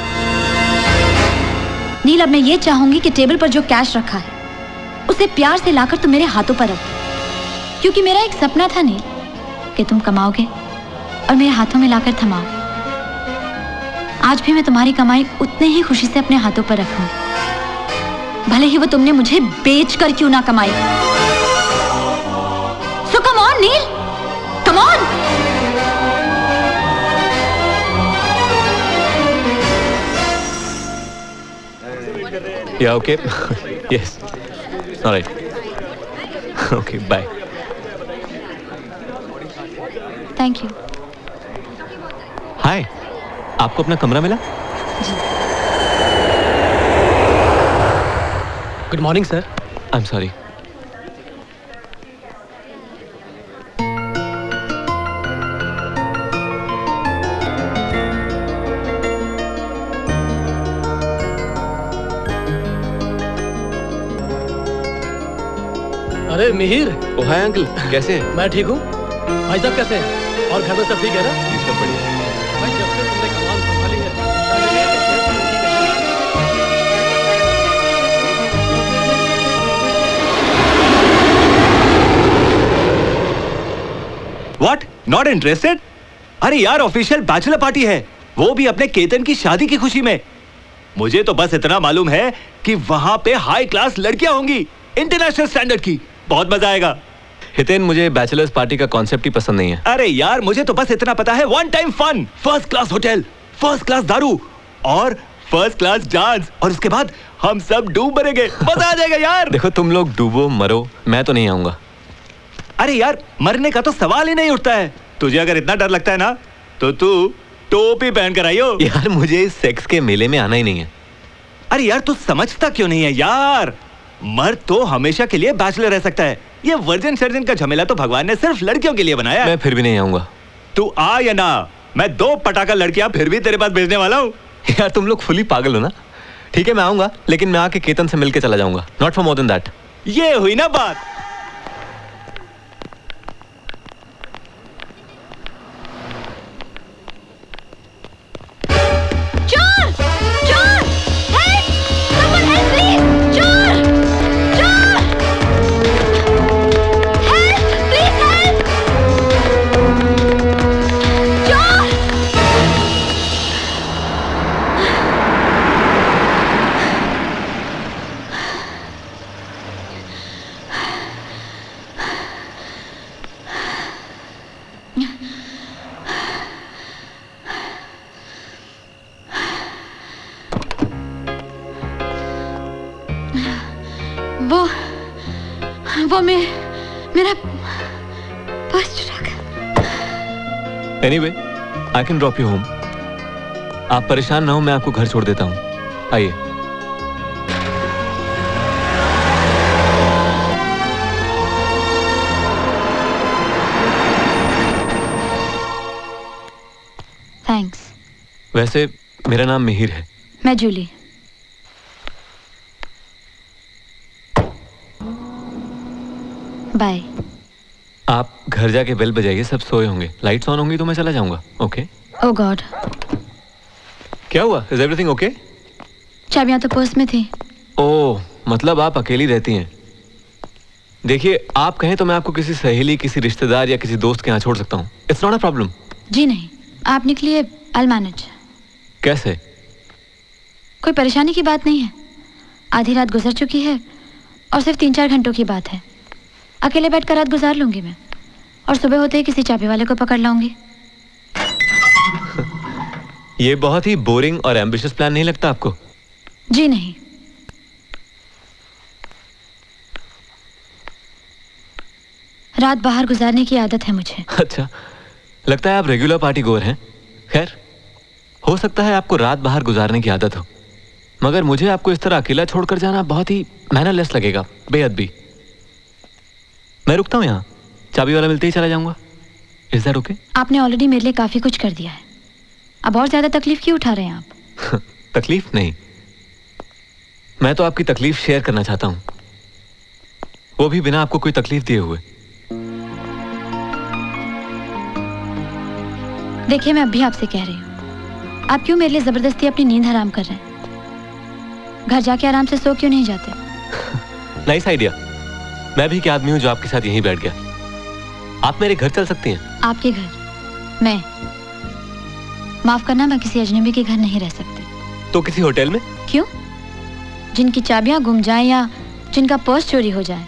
नील अब मैं ये चाहूंगी कि टेबल पर जो कैश रखा है उसे प्यार से लाकर तुम मेरे हाथों पर रखो, क्योंकि मेरा एक सपना था नील कि तुम कमाओगे और मेरे हाथों में लाकर थमाओगे। आज भी मैं तुम्हारी कमाई उतने ही खुशी से अपने हाथों पर रखूंगी, भले ही वो तुमने मुझे बेचकर क्यों ना कमाई। So come on Neel, come on. Yeah, okay. Yes. All right. Okay, bye. Thank you. Hi, आपको अपना कमरा मिला? Good morning sir. I am sorry. अरे मिहिर। ओ हाय अंकल, कैसे हैं? मैं ठीक हूँ। भाई साहब कैसे हैं? और घर में सब ठीक है ना? जी सब बढ़िया। भाई जब से तुमने कमाल संभाली है, What? Not interested? अरे यार ऑफिशियल बैचलर पार्टी है, वो भी अपने केतन की शादी की खुशी में। मुझे तो बस इतना मालूम है कि वहां पे हाई क्लास लड़कियां होंगी, इंटरनेशनल स्टैंडर्ड की। बहुत मजा आएगा। हितेन, मुझे बैचलर्स पार्टी का कॉन्सेप्ट ही पसंद नहीं है। अरे यार मुझे तो बस इतना पता है, one time fun, first class hotel, first class दारू और फर्स्ट क्लास डांस, और उसके बाद हम सब डूब मरेंगे। मजा आ जाएगा यार। देखो तुम लोग डूबो मरो, मैं तो नहीं आऊंगा। अरे यार मरने का तो सवाल ही नहीं उठता है। तुझे अगर इतना डर लगता है ना तो तू टोपी पहन कर आइयो। यार मुझे इस सेक्स के मेले में आना ही नहीं है। अरे यार तू समझता क्यों नहीं है यार, मर्द तो हमेशा के लिए बैचलर रह सकता है। ये वर्जिन सर्जन का झमेला तो भगवान ने सिर्फ लड़कियों के लिए बनाया है। मैं फिर भी नहीं आऊंगा। तू आ या ना, मैं 2 पटाखा लड़कियां फिर भी तेरे पास भेजने वाला हूँ। यार तुम लोग फुली पागल हो ना। ठीक है मैं आऊंगा, लेकिन मैं आके केतन से मिलके चला जाऊंगा, not for more than that. ये हुई ना बात। वो मेरा पर्स चुरा गया। Anyway, I can drop you home. आप परेशान ना हो, मैं आपको घर छोड़ देता हूँ। आइए। थैंक्स। वैसे मेरा नाम मिहिर है। मैं जूली। बाय। आप घर जाके बेल बजाइए, सब सोए होंगे। लाइट्स ऑन होंगी तो मैं चला जाऊंगा। ओके? ओह गॉड। क्या हुआ? Is everything okay? चाबियां तो पर्स में थी। ओह, मतलब आप अकेली रहती हैं। देखिए, आप कहें तो मैं आपको किसी सहेली, किसी रिश्तेदार या किसी दोस्त के यहाँ छोड़ सकता हूँ। It's not a problem. जी नहीं, आप निकलिए, I'll manage। कैसे? कोई परेशानी की बात नहीं है। आधी रात गुजर चुकी है और सिर्फ 3-4 घंटों की बात है। अकेले बैठकर रात गुजार लूंगी मैं, और सुबह होते ही किसी चाबी वाले को पकड़ लाऊंगी। ये बहुत ही बोरिंग और एम्बिशियस प्लान नहीं लगता आपको? जी नहीं। रात बाहर गुजारने की आदत है मुझे। अच्छा, लगता है आप रेगुलर पार्टी गोअर हैं। खैर, हो सकता है आपको रात बाहर गुजारने की आदत हो, मगर मुझे आपको इस तरह अकेला छोड़कर जाना बहुत ही मैनरलेस लगेगा, बेअदबी। मैं रुकता हूँ यहाँ, चाबी वाला मिलते ही चला जाऊंगा। Is that okay? आपने ऑलरेडी मेरे लिए काफी कुछ कर दिया है, अब और ज्यादा तकलीफ क्यों उठा रहे हैं आप? तकलीफ नहीं, मैं तो आपकी तकलीफ शेयर करना चाहता हूँ, वो भी बिना आपको कोई तकलीफ दिए हुए। देखिए, मैं अभी आपसे कह रही हूँ, आप क्यों मेरे लिए जबरदस्ती अपनी नींद हराम कर रहे हैं? घर जाके आराम से सो क्यों नहीं जाते? Nice idea. मैं भी क्या आदमी हूँ जो आपके साथ यहीं बैठ गया। आप मेरे घर चल सकती हैं। आपके घर? मैं? माफ करना, मैं किसी अजनबी के घर नहीं रह सकती। तो किसी होटल में? क्यों? जिनकी चाबियां गुम जाए या जिनका पर्स चोरी हो जाए,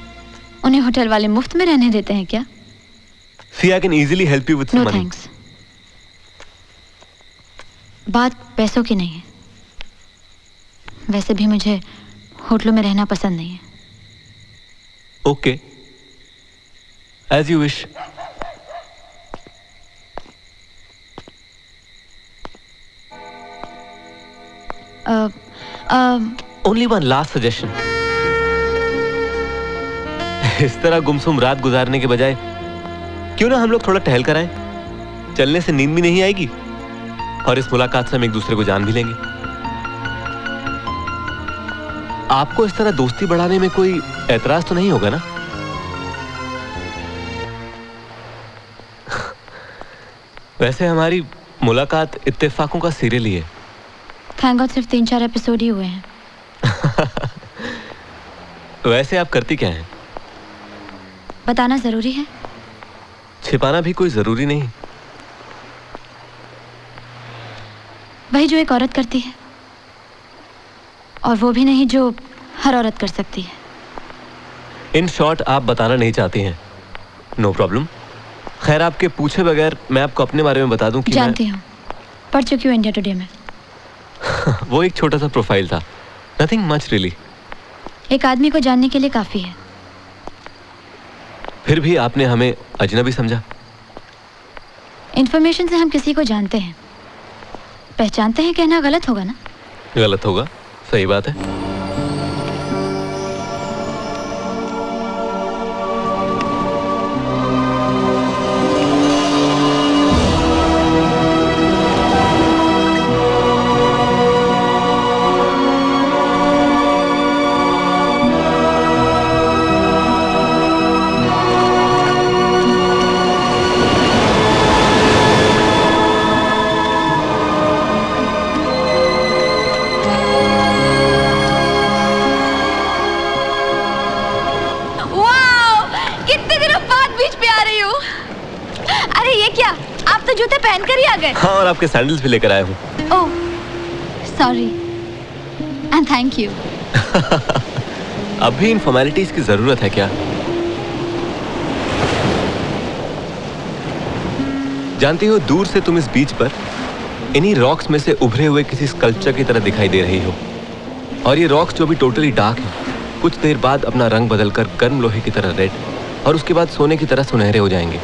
उन्हें होटल वाले मुफ्त में रहने देते हैं क्या? See, I can easily help you with some No money. thanks. बात पैसों की नहीं है। वैसे भी मुझे होटलों में रहना पसंद नहीं है। Okay. As you wish. Only one last suggestion. इस तरह गुमसुम रात गुजारने के बजाय क्यों ना हम लोग थोड़ा टहल कर आए? चलने से नींद भी नहीं आएगी और इस मुलाकात से हम एक दूसरे को जान भी लेंगे। आपको इस तरह दोस्ती बढ़ाने में कोई एतराज तो नहीं होगा ना? वैसे हमारी मुलाकात इत्तेफाकों का सीरियल ही है। थैंक गॉड सिर्फ 3-4 एपिसोड ही हुए हैं। वैसे आप करती क्या हैं? बताना जरूरी है? छिपाना भी कोई जरूरी नहीं। वही जो एक औरत करती है, और वो भी नहीं जो हर औरत कर सकती है। इन शॉर्ट, आप बताना नहीं चाहती हैं। No problem. खैर, आपके पूछे बगैर मैं आपको अपने बारे में बता दूं कि जानती हूँ, पढ़ चुकी हूँ इंडिया टुडे में। वो एक छोटा सा प्रोफाइल था, नथिंग मच रियली। एक आदमी को जानने के लिए काफी है। फिर भी आपने हमें अजनबी समझा। इंफॉर्मेशन से हम किसी को जानते हैं, पहचानते हैं कहना गलत होगा ना? गलत होगा, सही बात है। हाँ, और आपके सैंडल्स भी लेकर आया हूँ। ओह, सॉरी एंड थैंक यू। अब भी इन फॉर्मेलिटीज की जरूरत है क्या? जानती हो, दूर से तुम इस बीच पर इन्हीं रॉक्स में से उभरे हुए किसी स्कल्पचर की तरह दिखाई दे रही हो, और ये रॉक्स जो भी टोटली डार्क हैं, कुछ देर बाद अपना रंग बदलकर गर्म लोहे की तरह रेड और उसके बाद सोने की तरह सुनहरे हो जाएंगे।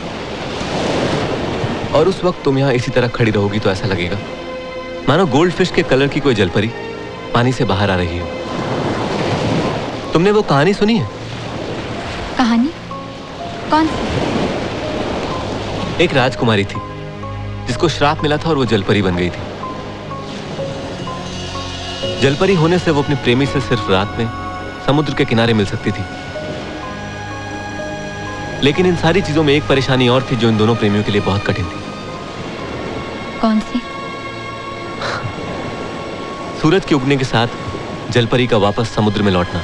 और उस वक्त तुम यहाँ इसी तरह खड़ी रहोगी तो ऐसा लगेगा मानो गोल्ड फिश के कलर की कोई जलपरी पानी से बाहर आ रही हो। तुमने वो कहानी सुनी है? कहानी? कौन सी? एक राजकुमारी थी जिसको श्राप मिला था और वो जलपरी बन गई थी। जलपरी होने से वो अपने प्रेमी से सिर्फ रात में समुद्र के किनारे मिल सकती थी। लेकिन इन सारी चीजों में एक परेशानी और थी जो इन दोनों प्रेमियों के लिए बहुत कठिन थी। कौन सी? सूरज के उगने के साथ जलपरी का वापस समुद्र में लौटना।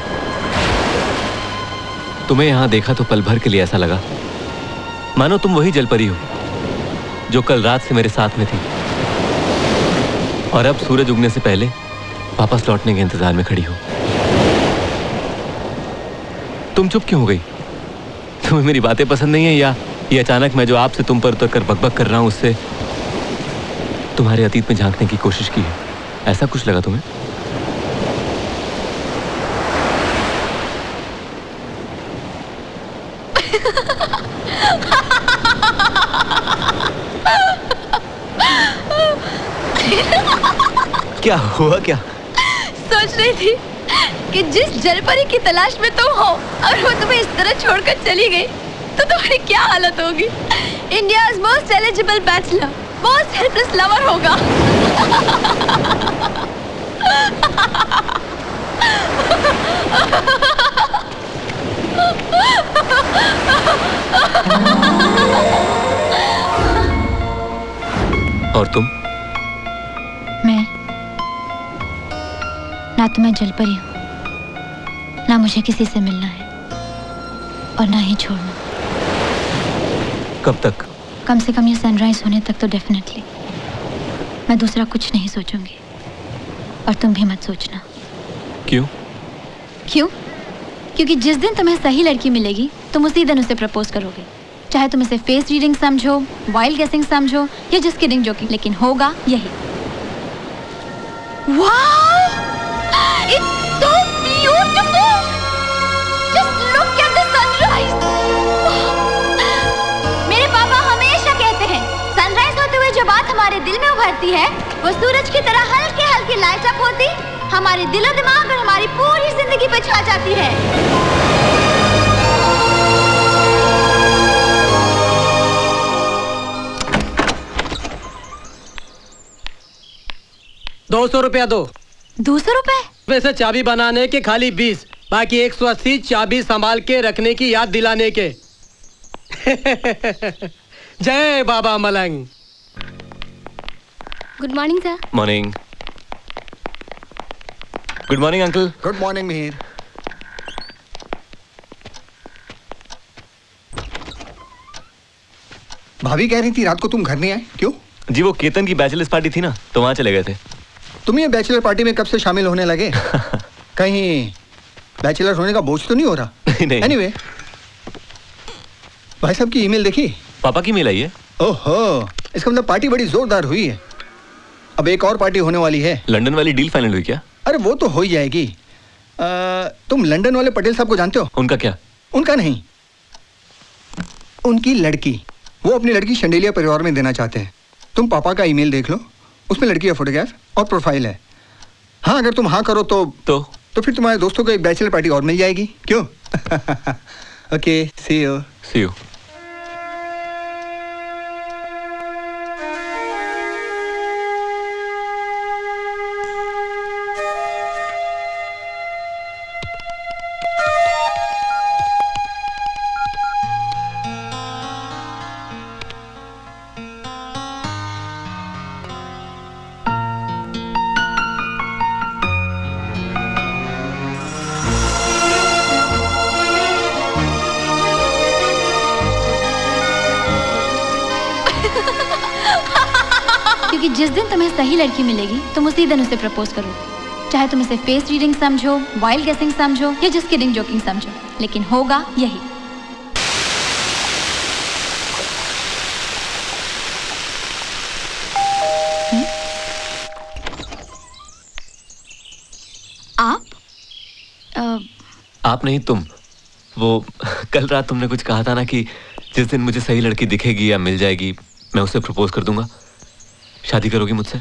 तुम्हें यहां देखा तो पल भर के लिए ऐसा लगा मानो तुम वही जलपरी हो जो कल रात से मेरे साथ में थी, और अब सूरज उगने से पहले वापस लौटने के इंतजार में खड़ी हो। तुम चुप क्यों हो गई? तुम्हें मेरी बातें पसंद नहीं है, या ये अचानक मैं जो आपसे तुम पर उतर कर बकबक कर रहा हूं उससे तुम्हारे अतीत में झांकने की कोशिश की है? ऐसा कुछ लगा तुम्हें? क्या हुआ क्या? सोच रही थी कि जिस जलपरी की तलाश में तुम हो और वो तुम्हें इस तरह छोड़कर चली गई तो तुम्हारी क्या हालत होगी? India's most eligible bachelor, most helpless lover होगा। और तुम? मैं ना तो मैं जलपरी हूँ, ना मुझे किसी से मिलना है और ना ही छोड़ना। कब तक? कम से कम ये सनराइज होने तक तो डेफिनेटली। मैं दूसरा कुछ नहीं सोचूंगी और तुम भी मत सोचना। क्यों? क्यों? क्योंकि जिस दिन तुम्हें सही लड़की मिलेगी तुम उसी दिन उसे प्रपोज करोगे, चाहे तुम इसे फेस रीडिंग समझो, वाइल्ड गेसिंग समझो या जस्ट किडिंग जोकिंग, लेकिन होगा यही। Wow! It's so beautiful! Just look at the sunrise! मेरे पापा हमेशा कहते हैं सनराइज होते हुए जो बात हमारे दिल में उभरती है वो सूरज की तरह हल्की हल्की लाइट अप होती हमारे दिलो दिमाग और हमारी पूरी जिंदगी पे छा जाती है। 200 रुपया दो। 200 रुपए? वैसे चाबी बनाने के खाली 20, बाकी 180 चाबी संभाल के रखने की याद दिलाने के। जय बाबा मलंग। Good morning sir. Morning. Good morning uncle. Good morning Mihir. भाभी कह रही थी रात को तुम घर नहीं आए, क्यों? जी वो केतन की बैचलर्स पार्टी थी ना, तो वहां चले गए थे। तुम ये बैचलर पार्टी में कब से शामिल होने लगे? कहीं बैचलर होने का बोझ तो नहीं हो रहा? नहीं। एनीवे, भाई साहब की ईमेल देखी? पापा की मेल आई है। ओहो, इसका मतलब पार्टी बड़ी जोरदार हुई है। अब एक और पार्टी होने वाली है। लंदन वाली डील फाइनल हुई क्या? अरे वो तो हो ही जाएगी। तुम लंदन वाले पटेल साहब को जानते हो? उनका क्या? उनका नहीं, उनकी लड़की। वो अपनी लड़की शंडेलिया परिवार में देना चाहते हैं। तुम पापा का ईमेल देख लो, उसमें लड़की का फोटोग्राफ और प्रोफाइल है। हाँ, अगर तुम हाँ करो तो फिर तुम्हारे दोस्तों को एक बैचलर पार्टी और मिल जाएगी, क्यों? Okay, see you. See you. क्योंकि जिस दिन तुम्हें सही लड़की मिलेगी तुम उसी दिन उसे प्रपोज करो, चाहे तुम इसे फेस रीडिंग समझो, वाइल्ड गेसिंग समझो या जस्ट किडिंग जोकिंग समझो, लेकिन होगा यही। आप नहीं, तुम। वो कल रात तुमने कुछ कहा था ना कि जिस दिन मुझे सही लड़की दिखेगी या मिल जाएगी मैं उसे प्रपोज कर दूंगा। शादी करोगी मुझसे?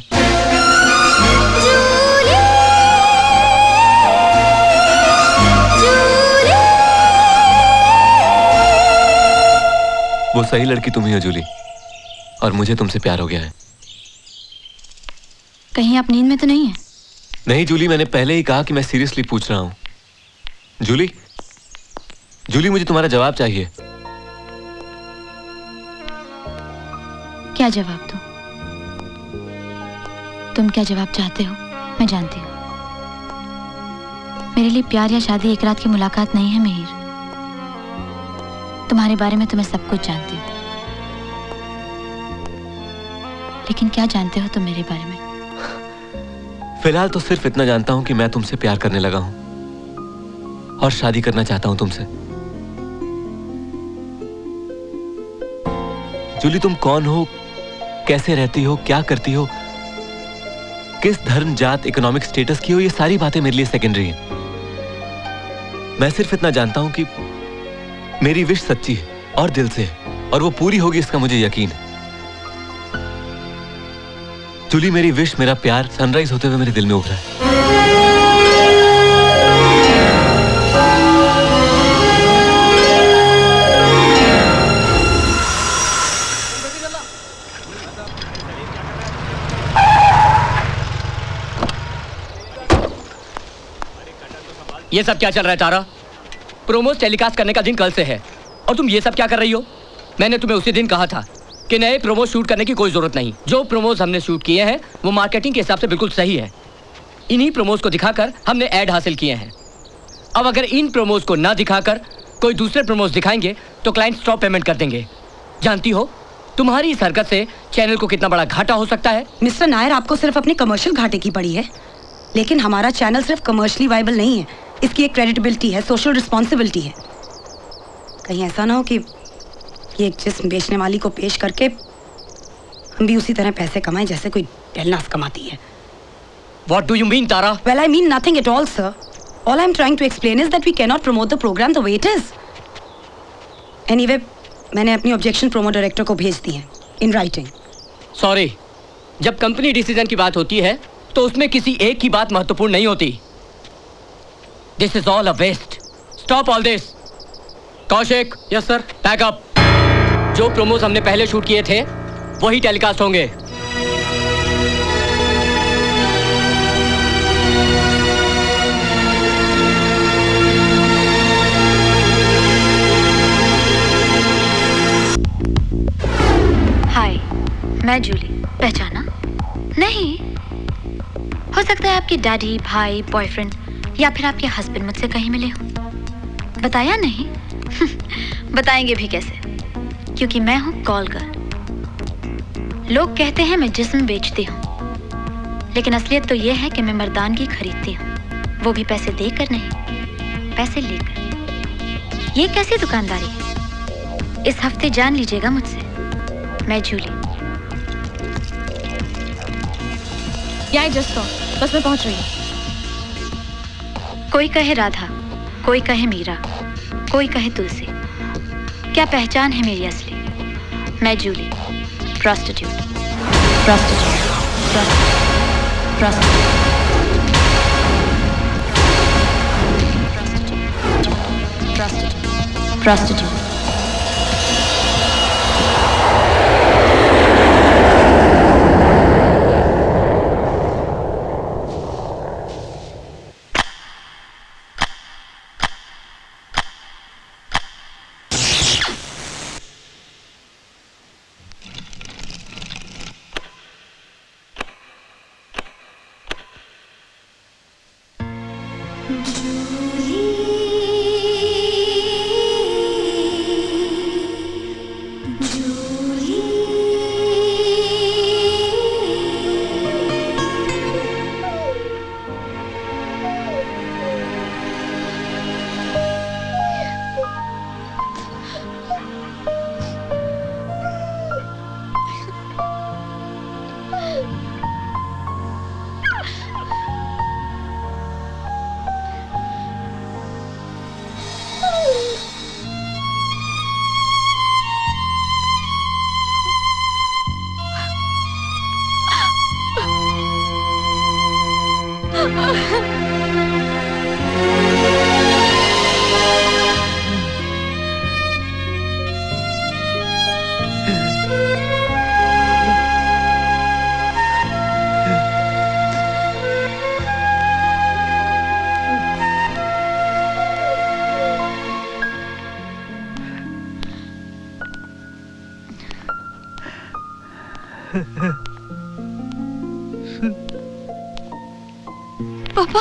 वो सही लड़की तुम ही हो जूली, और मुझे तुमसे प्यार हो गया है। कहीं आप नींद में तो नहीं है? नहीं जूली, मैंने पहले ही कहा कि मैं सीरियसली पूछ रहा हूं। जूली, जूली मुझे तुम्हारा जवाब चाहिए। क्या जवाब दूं? तुम क्या जवाब चाहते हो मैं जानती हूँ। मेरे लिए प्यार या शादी एक रात की मुलाकात नहीं है मिहिर। तुम्हारे बारे में तो मैं सब कुछ जानती हूँ, लेकिन क्या जानते हो तुम मेरे बारे में? फिलहाल तो सिर्फ इतना जानता हूं कि मैं तुमसे प्यार करने लगा हूं और शादी करना चाहता हूं तुमसे। जूली, तुम कौन हो, कैसे रहती हो, क्या करती हो, किस धर्म, जात, इकोनॉमिक स्टेटस की हो, ये सारी बातें मेरे लिए सेकेंडरी हैं। मैं सिर्फ इतना जानता हूं कि मेरी विश सच्ची है और दिल से है, और वो पूरी होगी इसका मुझे यकीन है। जूली, मेरी विश, मेरा प्यार सनराइज होते हुए मेरे दिल में उभरा है। ये सब क्या चल रहा है तारा? प्रोमोस टेलीकास्ट करने का दिन कल से है और तुम ये सब क्या कर रही हो? मैंने तुम्हें उसी दिन कहा था कि नए प्रोमोस शूट करने की कोई जरूरत नहीं। जो प्रोमोस हमने शूट किए हैं वो मार्केटिंग के हिसाब से बिल्कुल सही है। इन्हीं प्रोमोस को दिखाकर हमने ऐड हासिल किए हैं। अब अगर इन प्रोमोस को ना दिखाकर कोई दूसरे प्रोमोस दिखाएंगे तो क्लाइंट स्टॉप पेमेंट कर देंगे। जानती हो तुम्हारी इस हरकत से चैनल को कितना बड़ा घाटा हो सकता है? मिस्टर नायर, आपको सिर्फ अपने कमर्शियल घाटे की पड़ी है, लेकिन हमारा चैनल सिर्फ कमर्शियली वायबल नहीं है। इसकी एक क्रेडिबिलिटी है, सोशल रिस्पॉन्सिबिलिटी है। कहीं ऐसा ना हो कि ये एक जिस्म बेचने वाली को पेश करके हम भी उसी तरह पैसे कमाएं जैसे कोई डेलनास कमाती है। What do you mean, Tara? Well, I mean nothing at all, sir. All I'm trying to explain is that we cannot promote the program the way it is. Anyway, मैंने अपनी objection promo director को भेज दी है in writing. Sorry, जब company decision की बात होती है तो उसमें किसी एक की बात महत्वपूर्ण नहीं होती। This is all a waste. Stop all this. Kaushik, yes sir, pack up. जो प्रोमोस हमने पहले शूट किए थे वही टेलीकास्ट होंगे। हाय, मैं जूली। पहचाना? नहीं। हो सकता है आपके डैडी, भाई, बॉयफ्रेंड या फिर आपके हस्बैंड मुझसे कहीं मिले हो। बताया नहीं? बताएंगे भी कैसे, क्योंकि मैं हूं कॉल गर्ल। लोग कहते हैं मैं जिस्म बेचती हूँ, लेकिन असलियत तो ये है कि मैं मर्दानगी खरीदती हूँ, वो भी पैसे देकर नहीं, पैसे लेकर। ये कैसी दुकानदारी है? इस हफ्ते जान लीजिएगा मुझसे। मैं जूली। या जस्ट बस मैं पहुंच रही हूँ। कोई कहे राधा, कोई कहे मीरा, कोई कहे तुलसी, क्या पहचान है मेरी असली? मैं Julie, prostitute, prostitute, prostitute, prostitute, prostitute. पापा,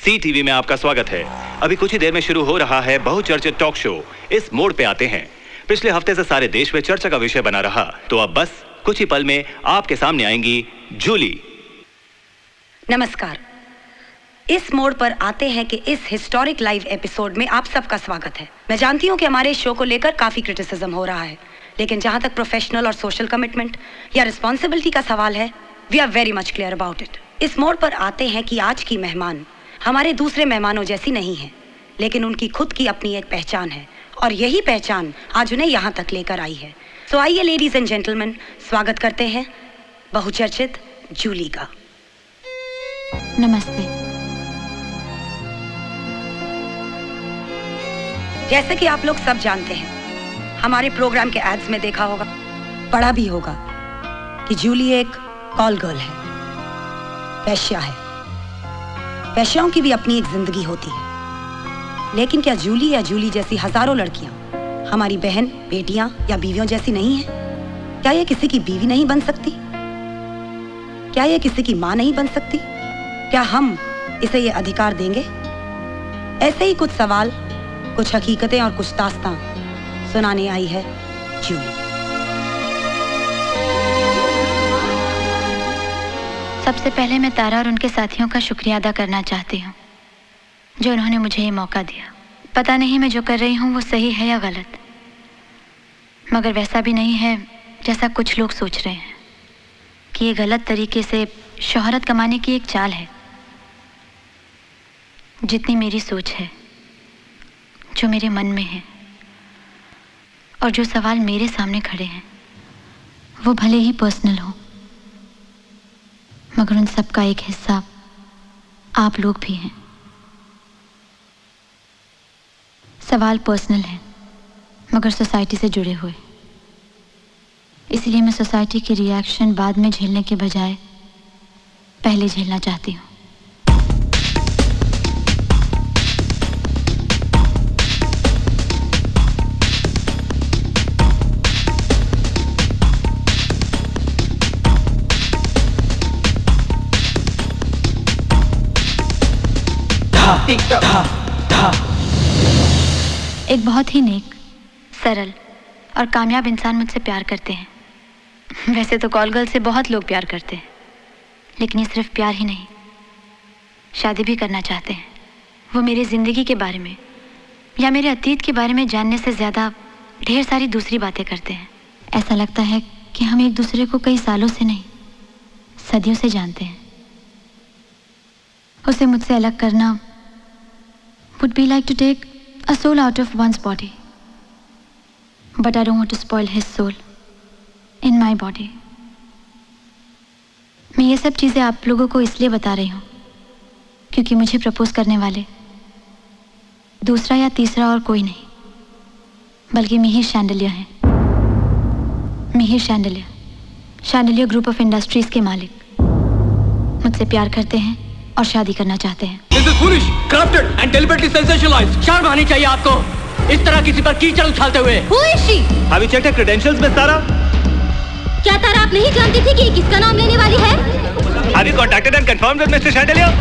सी टीवी में आपका स्वागत है। अभी कुछ ही देर में शुरू हो रहा है बहुचर्चित टॉक शो इस मोड़ पे आते हैं। पिछले हफ्ते से सारे देश में चर्चा का विषय बना रहा। तो अब बस कुछ ही पल में आपके सामने आएंगी जूली। नमस्कार। इस मोड़ पर आते हैं कि इस हिस्टोरिक लाइव एपिसोड में आप सबका स्वागत है। मैं जानती हूं कि हमारे शो को लेकर काफी क्रिटिसिज्म हो रहा है, लेकिन जहां तक प्रोफेशनल और सोशल कमिटमेंट या रिस्पॉन्सिबिलिटी का सवाल है, we are very much clear about it. इस मोड़ पर आते हैं कि आज की मेहमान हमारे दूसरे मेहमानों जैसी नहीं है, लेकिन उनकी खुद की अपनी एक पहचान है और यही पहचान आज उन्हें यहाँ तक लेकर आई है। सो आइए लेडीज एंड जेंटलमैन, स्वागत करते हैं बहुचर्चित जूली का। नमस्ते। जैसे कि आप लोग सब जानते हैं, हमारे प्रोग्राम के एड्स में देखा होगा, पढ़ा भी होगा कि जूली एक कॉल गर्ल है, वैश्या है। वैश्याओं की भी अपनी एक जिंदगी होती है, लेकिन क्या जूली या जूली जैसी हजारों लड़कियां हमारी बहन, बेटियां या बीवियों जैसी नहीं है? क्या ये किसी की बीवी नहीं बन सकती? क्या ये किसी की मां नहीं बन सकती? क्या हम इसे ये अधिकार देंगे? ऐसे ही कुछ सवाल, कुछ हकीकतें और कुछ दास्तां सुनाने आई है जूली। सबसे पहले मैं तारा और उनके साथियों का शुक्रिया अदा करना चाहती हूँ जो उन्होंने मुझे ये मौका दिया। पता नहीं मैं जो कर रही हूँ वो सही है या गलत, मगर वैसा भी नहीं है जैसा कुछ लोग सोच रहे हैं कि ये गलत तरीके से शोहरत कमाने की एक चाल है। जितनी मेरी सोच है, जो मेरे मन में है और जो सवाल मेरे सामने खड़े हैं, वो भले ही पर्सनल हो, मगर उन सब का एक हिस्सा आप लोग भी हैं। सवाल पर्सनल है मगर सोसाइटी से जुड़े हुए, इसलिए मैं सोसाइटी के रिएक्शन बाद में झेलने के बजाय पहले झेलना चाहती हूँ। एक बहुत ही नेक, सरल और कामयाब इंसान मुझसे प्यार करते हैं। वैसे तो कॉल गर्ल से बहुत लोग प्यार करते हैं, लेकिन ये सिर्फ प्यार ही नहीं, शादी भी करना चाहते हैं। वो मेरी ज़िंदगी के बारे में या मेरे अतीत के बारे में जानने से ज़्यादा ढेर सारी दूसरी बातें करते हैं। ऐसा लगता है कि हम एक दूसरे को कई सालों से नहीं, सदियों से जानते हैं। उसे मुझसे अलग करना would be like to take a soul out of one's body. But I don't want to spoil his soul in my body. मैं ये सब चीज़ें आप लोगों को इसलिए बता रही हूँ क्योंकि मुझे प्रपोज करने वाले दूसरा या तीसरा और कोई नहीं, बल्कि मिहिर शैंडलिया हैं। मिहिर शैंडलिया, शैंडलिया ग्रुप ऑफ इंडस्ट्रीज के मालिक मुझसे प्यार करते हैं और शादी करना चाहते हैं। This is foolish, corrupted and deliberately sensationalized. शर्म आनी चाहिए आपको इस तरह किसी पर कीचड़ उछालते हुए। Who is she? Have you checked her credentials, Miss Tara? क्या तारा आप नहीं जानती थी कि ये किसका नाम लेने वाली है? Have you contacted and confirmed with Mr. Chandelier?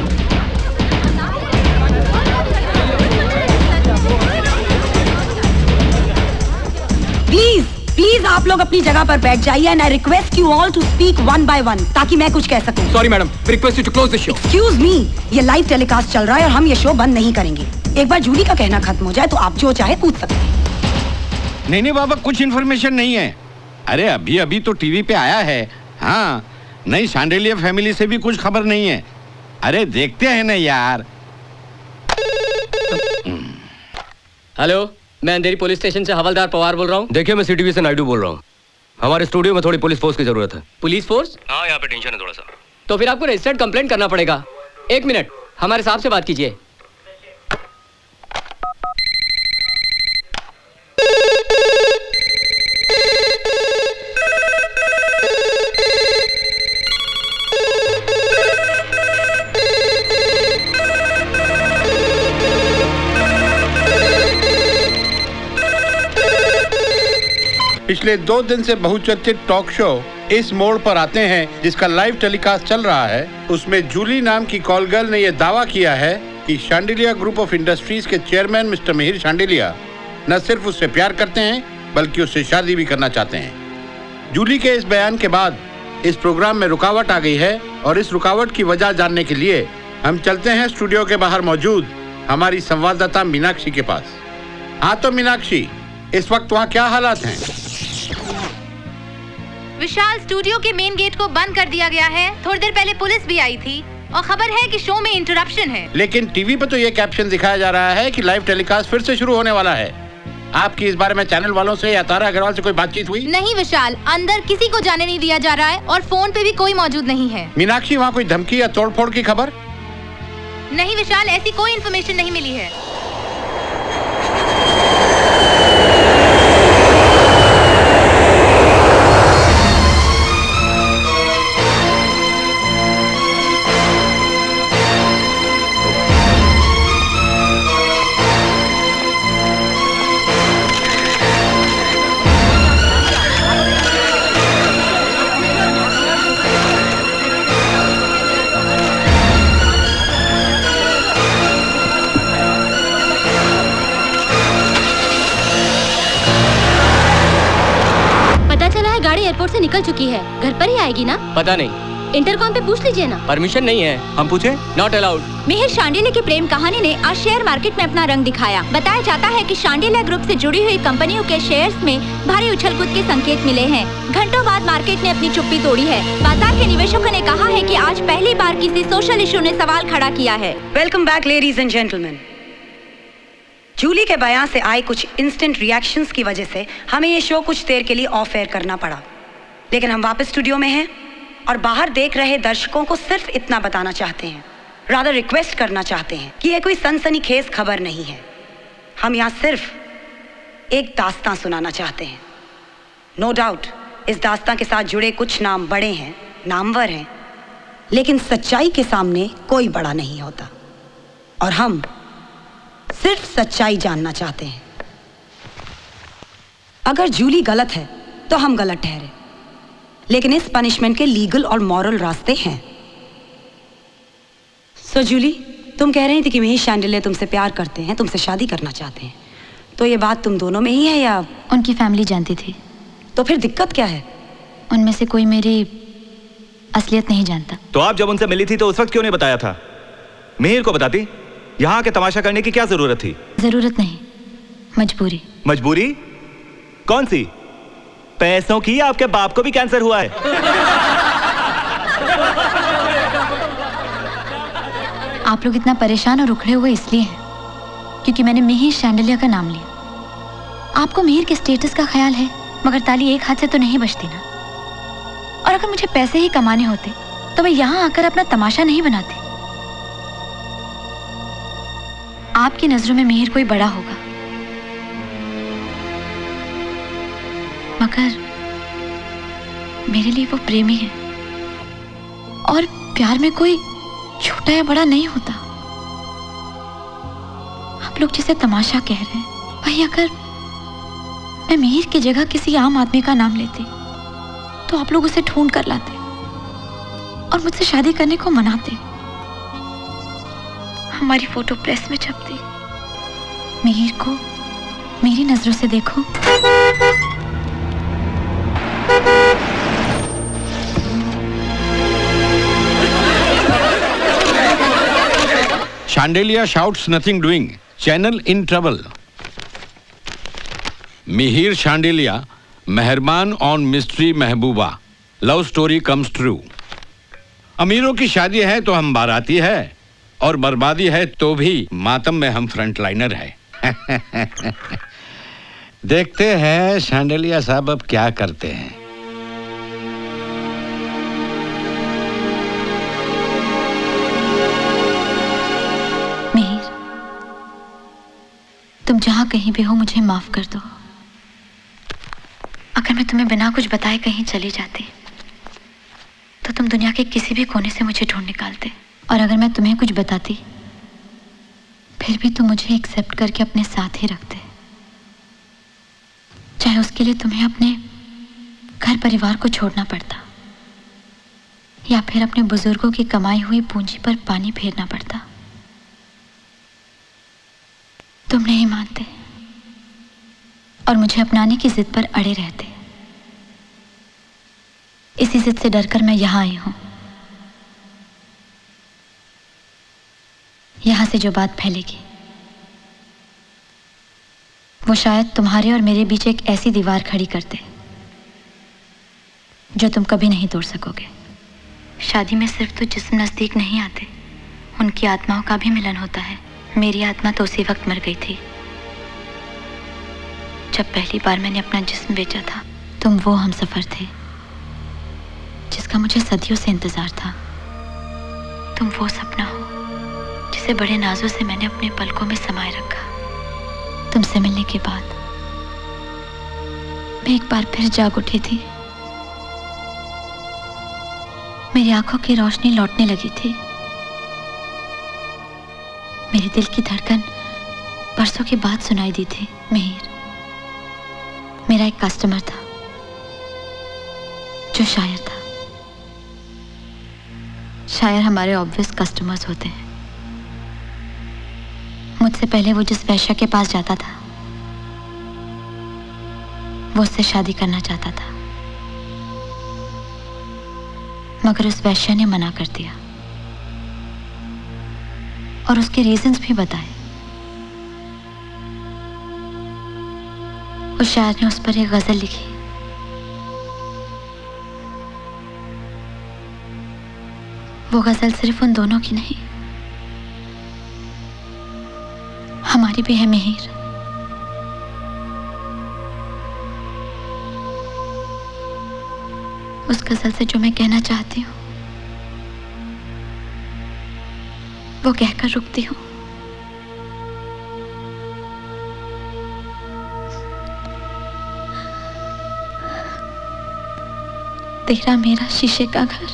Please please आप लोग अपनी जगह पर बैठ जाइए and I request you all to speak one by one ताकि मैं कुछ कह सकूं। Sorry madam, request you to close the show. Excuse me, ये लाइव टेलीकास्ट चल रहा है और हम ये शो बंद नहीं करेंगे। एक बार जूली का कहना खत्म हो जाए तो आप जो चाहे पूछ सकते हैं। नहीं बाबा, कुछ इन्फॉर्मेशन नहीं है। अरे अभी अभी तो टीवी पे आया है। हाँ, नहीं शांडेलिया फैमिली से भी कुछ खबर नहीं है। अरे देखते हैं ना यार। हेलो, मैं अंधेरी पुलिस स्टेशन से हवलदार पवार बोल रहा हूँ। देखिए, मैं सीटीवी से नायडू बोल रहा हूँ। हमारे स्टूडियो में थोड़ी पुलिस फोर्स की जरूरत है। Police force? हाँ, यहाँ पे टेंशन है थोड़ा सा। तो फिर आपको रजिस्टर्ड कंप्लेंट करना पड़ेगा। एक मिनट, हमारे साहब से बात कीजिए। पिछले 2 दिन से बहुचर्चित टॉक शो इस मोड़ पर आते हैं जिसका लाइव टेलीकास्ट चल रहा है। उसमें जूली नाम की कॉल गर्ल ने यह दावा किया है कि शांडिलिया ग्रुप ऑफ इंडस्ट्रीज के चेयरमैन मिस्टर मिहिर शांडिलिया न सिर्फ उससे प्यार करते हैं बल्कि उससे शादी भी करना चाहते हैं। जूली के इस बयान के बाद इस प्रोग्राम में रुकावट आ गई है और इस रुकावट की वजह जानने के लिए हम चलते हैं स्टूडियो के बाहर मौजूद हमारी संवाददाता मीनाक्षी के पास। हाँ तो मीनाक्षी, इस वक्त वहाँ क्या हालात हैं? विशाल, स्टूडियो के मेन गेट को बंद कर दिया गया है। थोड़ी देर पहले पुलिस भी आई थी और खबर है कि शो में इंटरप्शन है। लेकिन टीवी पर तो ये कैप्शन दिखाया जा रहा है कि लाइव टेलीकास्ट फिर से शुरू होने वाला है। आपकी इस बारे में चैनल वालों से या तारा अग्रवाल से कोई बातचीत हुई? नहीं विशाल, अंदर किसी को जाने नहीं दिया जा रहा है और फोन पे भी कोई मौजूद नहीं है। मीनाक्षी, वहाँ कोई धमकी या तोड़फोड़ की खबर? नहीं विशाल, ऐसी कोई इन्फॉर्मेशन नहीं मिली है। गाड़ी एयरपोर्ट से निकल चुकी है, घर पर ही आएगी ना? पता नहीं, इंटरकॉम पे पूछ लीजिए ना। परमिशन नहीं है। हम पूछे? Not allowed. मिहिर शांडिल्य की प्रेम कहानी ने आज शेयर मार्केट में अपना रंग दिखाया। बताया जाता है कि शांडिल्य ग्रुप से जुड़ी हुई कंपनियों के शेयर्स में भारी उछल-कूद के संकेत मिले हैं। घंटों बाद मार्केट ने अपनी चुप्पी तोड़ी है। बाजार के निवेशकों ने कहा है कि आज पहली बार किसी सोशल इशू ने सवाल खड़ा किया है। Welcome back ladies and gentleman. Julie के बयान से आए कुछ इंस्टेंट रिएक्शंस की वजह से हमें ये शो कुछ देर के लिए ऑफ एयर करना पड़ा, लेकिन हम वापस स्टूडियो में हैं और बाहर देख रहे दर्शकों को सिर्फ इतना बताना चाहते हैं, रादर रिक्वेस्ट करना चाहते हैं कि ये कोई सनसनीखेज खबर नहीं है। हम यहाँ सिर्फ एक दास्तां सुनाना चाहते हैं। नो डाउट इस दास्तां के साथ जुड़े कुछ नाम बड़े हैं, नामवर हैं, लेकिन सच्चाई के सामने कोई बड़ा नहीं होता और हम सिर्फ सच्चाई जानना चाहते हैं। अगर जूली गलत है तो हम गलत ठहरे, लेकिन इस पनिशमेंट के लीगल और मॉरल रास्ते हैं। सो जूली, तुम कह रही थी कि मिहिर शांडिल्य तुमसे प्यार करते हैं, तुमसे शादी करना चाहते हैं, तो ये बात तुम दोनों में ही है या? उनकी फैमिली जानती थी। तो फिर दिक्कत क्या है? उनमें से कोई मेरी असलियत नहीं जानता। तो आप जब उनसे मिली थी तो उस वक्त क्यों नहीं बताया था? मिहिर को बताती, यहाँ के तमाशा करने की क्या जरूरत थी? जरूरत नहीं, मजबूरी। मजबूरी? कौन सी? पैसों की? आपके बाप को भी कैंसर हुआ है। आप लोग इतना परेशान और उखड़े हुए इसलिए हैं क्योंकि मैंने मिहिर शांडिल्य का नाम लिया। आपको मिहिर के स्टेटस का ख्याल है, मगर ताली एक हाथ से तो नहीं बजती ना। और अगर मुझे पैसे ही कमाने होते तो मैं यहाँ आकर अपना तमाशा नहीं बनाती। आपकी नजरों में मिहिर कोई बड़ा होगा, मगर मेरे लिए वो प्रेमी है और प्यार में कोई छोटा या बड़ा नहीं होता। आप लोग जिसे तमाशा कह रहे हैं, भाई अगर मैं मिहिर की जगह किसी आम आदमी का नाम लेती तो आप लोग उसे ढूंढ कर लाते और मुझसे शादी करने को मनाते। हमारी फोटो प्रेस में छपती। मिहिर को मेरी नजरों से देखो। Chandelier shouts nothing doing. Channel in trouble. Mihir Chandelier, मेहरबान on mystery Mehbooba. Love story comes true. अमीरों की शादी है तो हम बाराती है और बर्बादी है तो भी मातम में हम फ्रंटलाइनर है। देखते हैं शांडिलिया साहब अब क्या करते हैं। मिहिर, तुम जहां कहीं भी हो मुझे माफ कर दो। अगर मैं तुम्हें बिना कुछ बताए कहीं चली जाती तो तुम दुनिया के किसी भी कोने से मुझे ढूंढ निकालते, और अगर मैं तुम्हें कुछ बताती फिर भी तुम मुझे एक्सेप्ट करके अपने साथ ही रखते, चाहे उसके लिए तुम्हें अपने घर परिवार को छोड़ना पड़ता या फिर अपने बुजुर्गों की कमाई हुई पूंजी पर पानी फेरना पड़ता। तुम नहीं मानते और मुझे अपनाने की जिद पर अड़े रहते। इसी जिद से डरकर मैं यहाँ आई हूँ। यहाँ से जो बात फैलेगी वो शायद तुम्हारे और मेरे बीच एक ऐसी दीवार खड़ी कर दे जो तुम कभी नहीं तोड़ सकोगे। शादी में सिर्फ तो जिस्म नजदीक नहीं आते, उनकी आत्माओं का भी मिलन होता है। मेरी आत्मा तो उसी वक्त मर गई थी जब पहली बार मैंने अपना जिस्म बेचा था। तुम वो हमसफर थे जिसका मुझे सदियों से इंतजार था। तुम वो सपना हो जिसे बड़े नाजों से मैंने अपने पलकों में समाये रखा। तुमसे मिलने के बाद मैं एक बार फिर जाग उठी थी। मेरी आंखों की रोशनी लौटने लगी थी। मेरे दिल की धड़कन बरसों के बाद सुनाई दी थी। मिहिर मेरा एक कस्टमर था जो शायर था। शायर हमारे ऑब्वियस कस्टमर्स होते हैं। मुझसे पहले वो जिस वैश्या के पास जाता था वो उससे शादी करना चाहता था, मगर उस वैश्या ने मना कर दिया और उसके रीजंस भी बताए। उस शायर ने उस पर एक गजल लिखी। वो गजल सिर्फ उन दोनों की नहीं, हमारी भी है मिहिर। उस गजल से जो मैं कहना चाहती हूँ वो कहकर रुकती हूँ। तेरा मेरा शीशे का घर,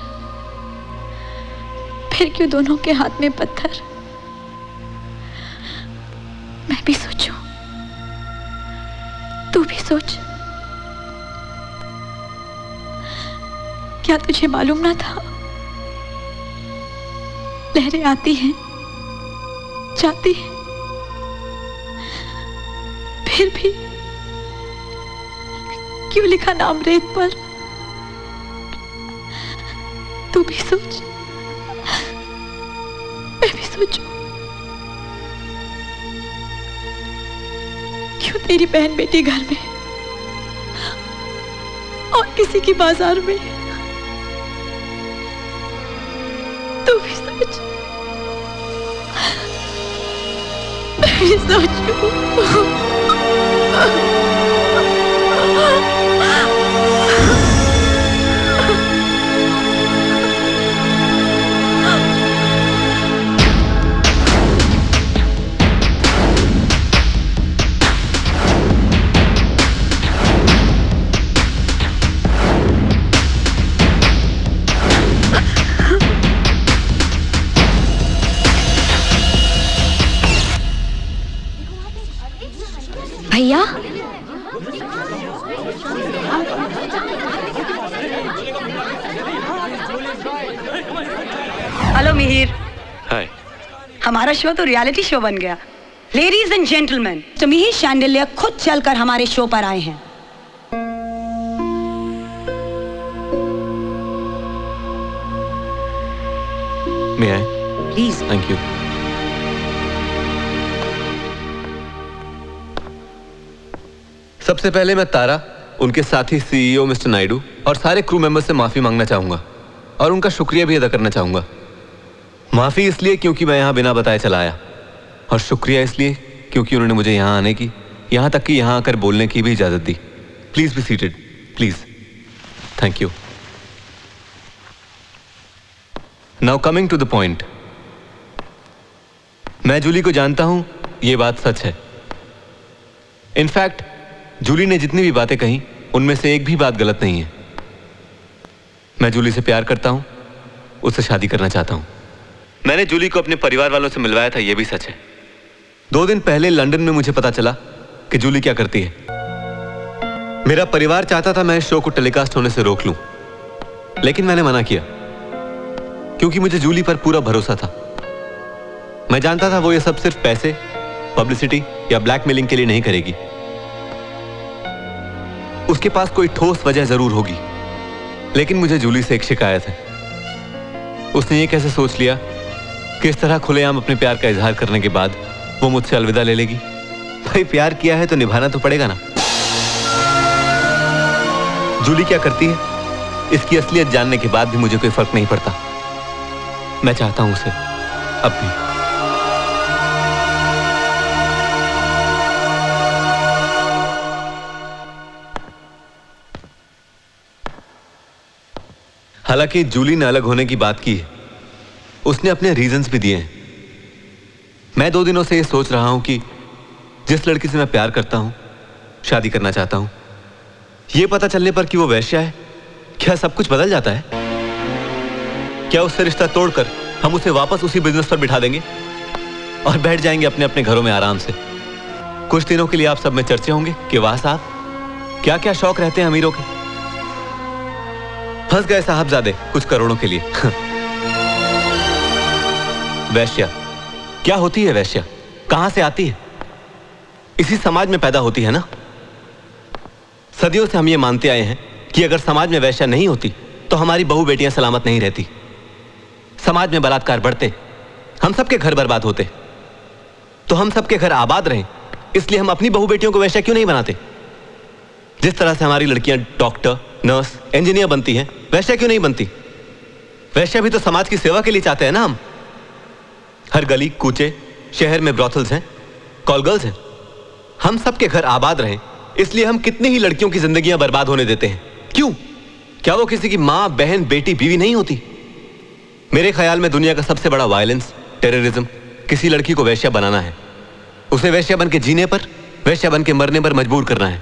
फिर क्यों दोनों के हाथ में पत्थर। मैं भी सोचूं, तू भी सोच। क्या तुझे मालूम ना था लहरें आती हैं जाती हैं, फिर भी क्यों लिखा नाम रेत पर। तू भी सोच, मैं भी सोचूं। क्यों तेरी बहन बेटी घर में और किसी की बाजार में। तू भी सोच, मैं भी सोचूं। भैया, हेलो मिहिर। हाय। हमारा शो तो रियलिटी शो बन गया। लेडीज एंड जेंटलमैन, तो मिहिर शांडिल्य खुद चलकर हमारे शो पर आए हैं। मैं आए? प्लीज। Thank you. सबसे पहले मैं तारा, उनके साथी सीईओ मिस्टर नायडू और सारे क्रू मेंबर्स से माफी मांगना चाहूंगा और उनका शुक्रिया भी अदा करना चाहूंगा। माफी इसलिए क्योंकि मैं यहां बिना बताए चला आया, और शुक्रिया इसलिए क्योंकि उन्होंने मुझे यहां आने की, यहां तक कि यहां आकर बोलने की भी इजाजत दी। Please be seated, please. Thank you. Now coming to the point, मैं जूली को जानता हूं, यह बात सच है। इनफैक्ट जूली ने जितनी भी बातें कही उनमें से एक भी बात गलत नहीं है। मैं जूली से प्यार करता हूं, उससे शादी करना चाहता हूं। मैंने जूली को अपने परिवार वालों से मिलवाया था, यह भी सच है। 2 दिन पहले लंदन में मुझे पता चला कि जूली क्या करती है। मेरा परिवार चाहता था मैं इस शो को टेलीकास्ट होने से रोक लूं, लेकिन मैंने मना किया क्योंकि मुझे जूली पर पूरा भरोसा था। मैं जानता था वो ये सब सिर्फ पैसे, पब्लिसिटी या ब्लैकमेलिंग के लिए नहीं करेगी। उसके पास कोई ठोस वजह जरूर होगी, लेकिन मुझे जूली से एक शिकायत है। उसने ये कैसे सोच लिया कि इस तरह खुलेआम अपने प्यार का इजहार करने के बाद वो मुझसे अलविदा ले लेगी? भाई प्यार किया है तो निभाना तो पड़ेगा ना। जूली क्या करती है इसकी असलियत जानने के बाद भी मुझे कोई फर्क नहीं पड़ता। मैं चाहता हूं उसे अब भी। हालांकि जूली ने अलग होने की बात की है, उसने अपने रीजंस भी दिए हैं। मैं 2 दिनों से ये सोच रहा हूं कि जिस लड़की से मैं प्यार करता हूं, शादी करना चाहता हूं, यह पता चलने पर कि वो वैश्या है, क्या सब कुछ बदल जाता है? क्या उससे रिश्ता तोड़कर हम उसे वापस उसी बिजनेस पर बिठा देंगे और बैठ जाएंगे अपने अपने घरों में आराम से? कुछ दिनों के लिए आप सब में चर्चे होंगे कि वाह साहब क्या क्या शौक रहते हैं अमीरों के। फंस गए साहबजादे कुछ करोड़ों के लिए। वैश्या क्या होती है? वैश्या कहां से आती है? इसी समाज में पैदा होती है ना। सदियों से हम ये मानते आए हैं कि अगर समाज में वैश्या नहीं होती तो हमारी बहू बेटियां सलामत नहीं रहती। समाज में बलात्कार बढ़ते, हम सबके घर बर्बाद होते। तो हम सबके घर आबाद रहें इसलिए हम अपनी बहू बेटियों को वैश्या क्यों नहीं बनाते? जिस तरह से हमारी लड़कियां डॉक्टर, नर्स, इंजीनियर बनती हैं, वैश्या क्यों नहीं बनती? वैश्या भी तो समाज की सेवा के लिए चाहते हैं ना हम। हर गली कूचे शहर में ब्रॉथल्स हैं, कॉल गर्ल्स हैं। हम सबके घर आबाद रहें इसलिए हम कितनी ही लड़कियों की जिंदगियां बर्बाद होने देते हैं। क्यों? क्या वो किसी की मां, बहन, बेटी, बीवी नहीं होती? मेरे ख्याल में दुनिया का सबसे बड़ा वायलेंस, टेररिज्म किसी लड़की को वैश्या बनाना है। उसे वैश्या बन के जीने पर, वैश्या बन के मरने पर मजबूर करना है।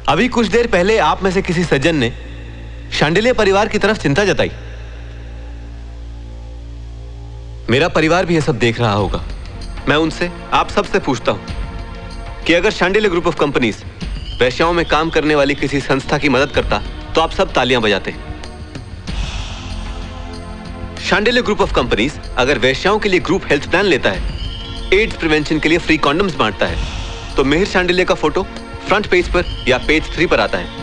अभी कुछ देर पहले आप में से किसी सज्जन ने शांडिल्य परिवार की तरफ चिंता जताई। मेरा परिवार भी यह सब देख रहा होगा। मैं उनसे, आप सबसे पूछता हूं कि अगर शांडिल्य ग्रुप ऑफ कंपनीज वैश्याओं में काम करने वाली किसी संस्था की मदद करता तो आप सब तालियां बजाते। शांडिल्य ग्रुप ऑफ कंपनीज अगर वैश्याओं के लिए ग्रुप हेल्थ प्लान लेता है, एड्स प्रिवेंशन के लिए फ्री कॉन्डम्स बांटता है, तो मिहिर शांडिल्य का फोटो फ्रंट पेज पर या पेज 3 पर आता है।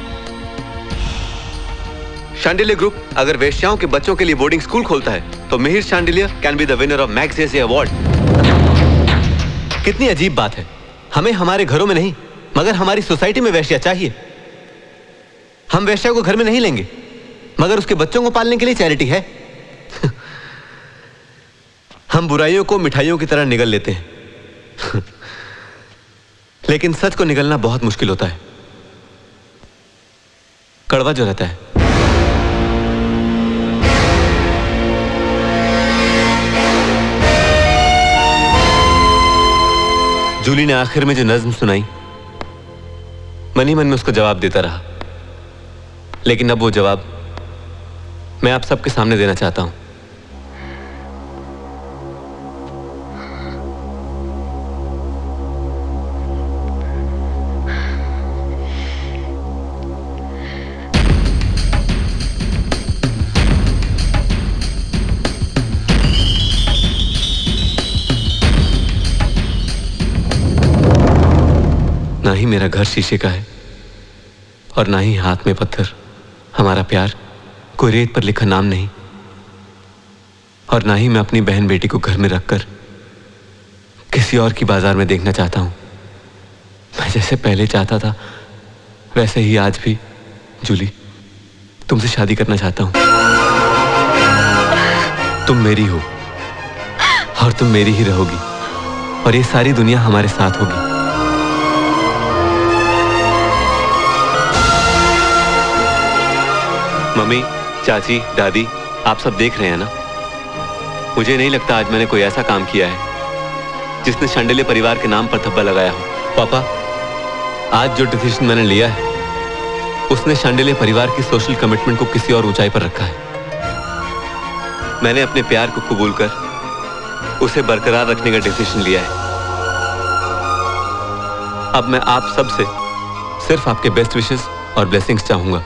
शांडिल्य ग्रुप अगर वैश्याओं के बच्चों के लिए बोर्डिंग स्कूल खोलता है तो Mihir Shandilya can be the winner of Magsaysay award. कितनी अजीब बात है। हमें हमारे घरों में नहीं मगर हमारी सोसाइटी में वैश्या चाहिए। हम वैश्या को घर में नहीं लेंगे मगर उसके बच्चों को पालने के लिए चैरिटी है। हम बुराइयों को मिठाइयों की तरह निगल लेते हैं लेकिन सच को निगलना बहुत मुश्किल होता है। कड़वा जो रहता है। जूली ने आखिर में जो नज्म सुनाई, मन ही मन में उसका जवाब देता रहा, लेकिन अब वो जवाब मैं आप सबके सामने देना चाहता हूं। ना ही मेरा घर शीशे का है और ना ही हाथ में पत्थर। हमारा प्यार कोई रेत पर लिखा नाम नहीं, और ना ही मैं अपनी बहन बेटी को घर में रखकर किसी और की बाजार में देखना चाहता हूं। मैं जैसे पहले चाहता था वैसे ही आज भी जूली तुमसे शादी करना चाहता हूं। तुम मेरी हो और तुम मेरी ही रहोगी और ये सारी दुनिया हमारे साथ होगी। मम्मी, चाची, दादी, आप सब देख रहे हैं ना। मुझे नहीं लगता आज मैंने कोई ऐसा काम किया है जिसने शांडिल्य परिवार के नाम पर धब्बा लगाया हो। पापा, आज जो डिसीजन मैंने लिया है उसने शांडिल्य परिवार की सोशल कमिटमेंट को किसी और ऊंचाई पर रखा है। मैंने अपने प्यार को कबूल कर उसे बरकरार रखने का डिसीजन लिया है। अब मैं आप सब से सिर्फ आपके बेस्ट विशेस और ब्लेसिंग्स चाहूंगा।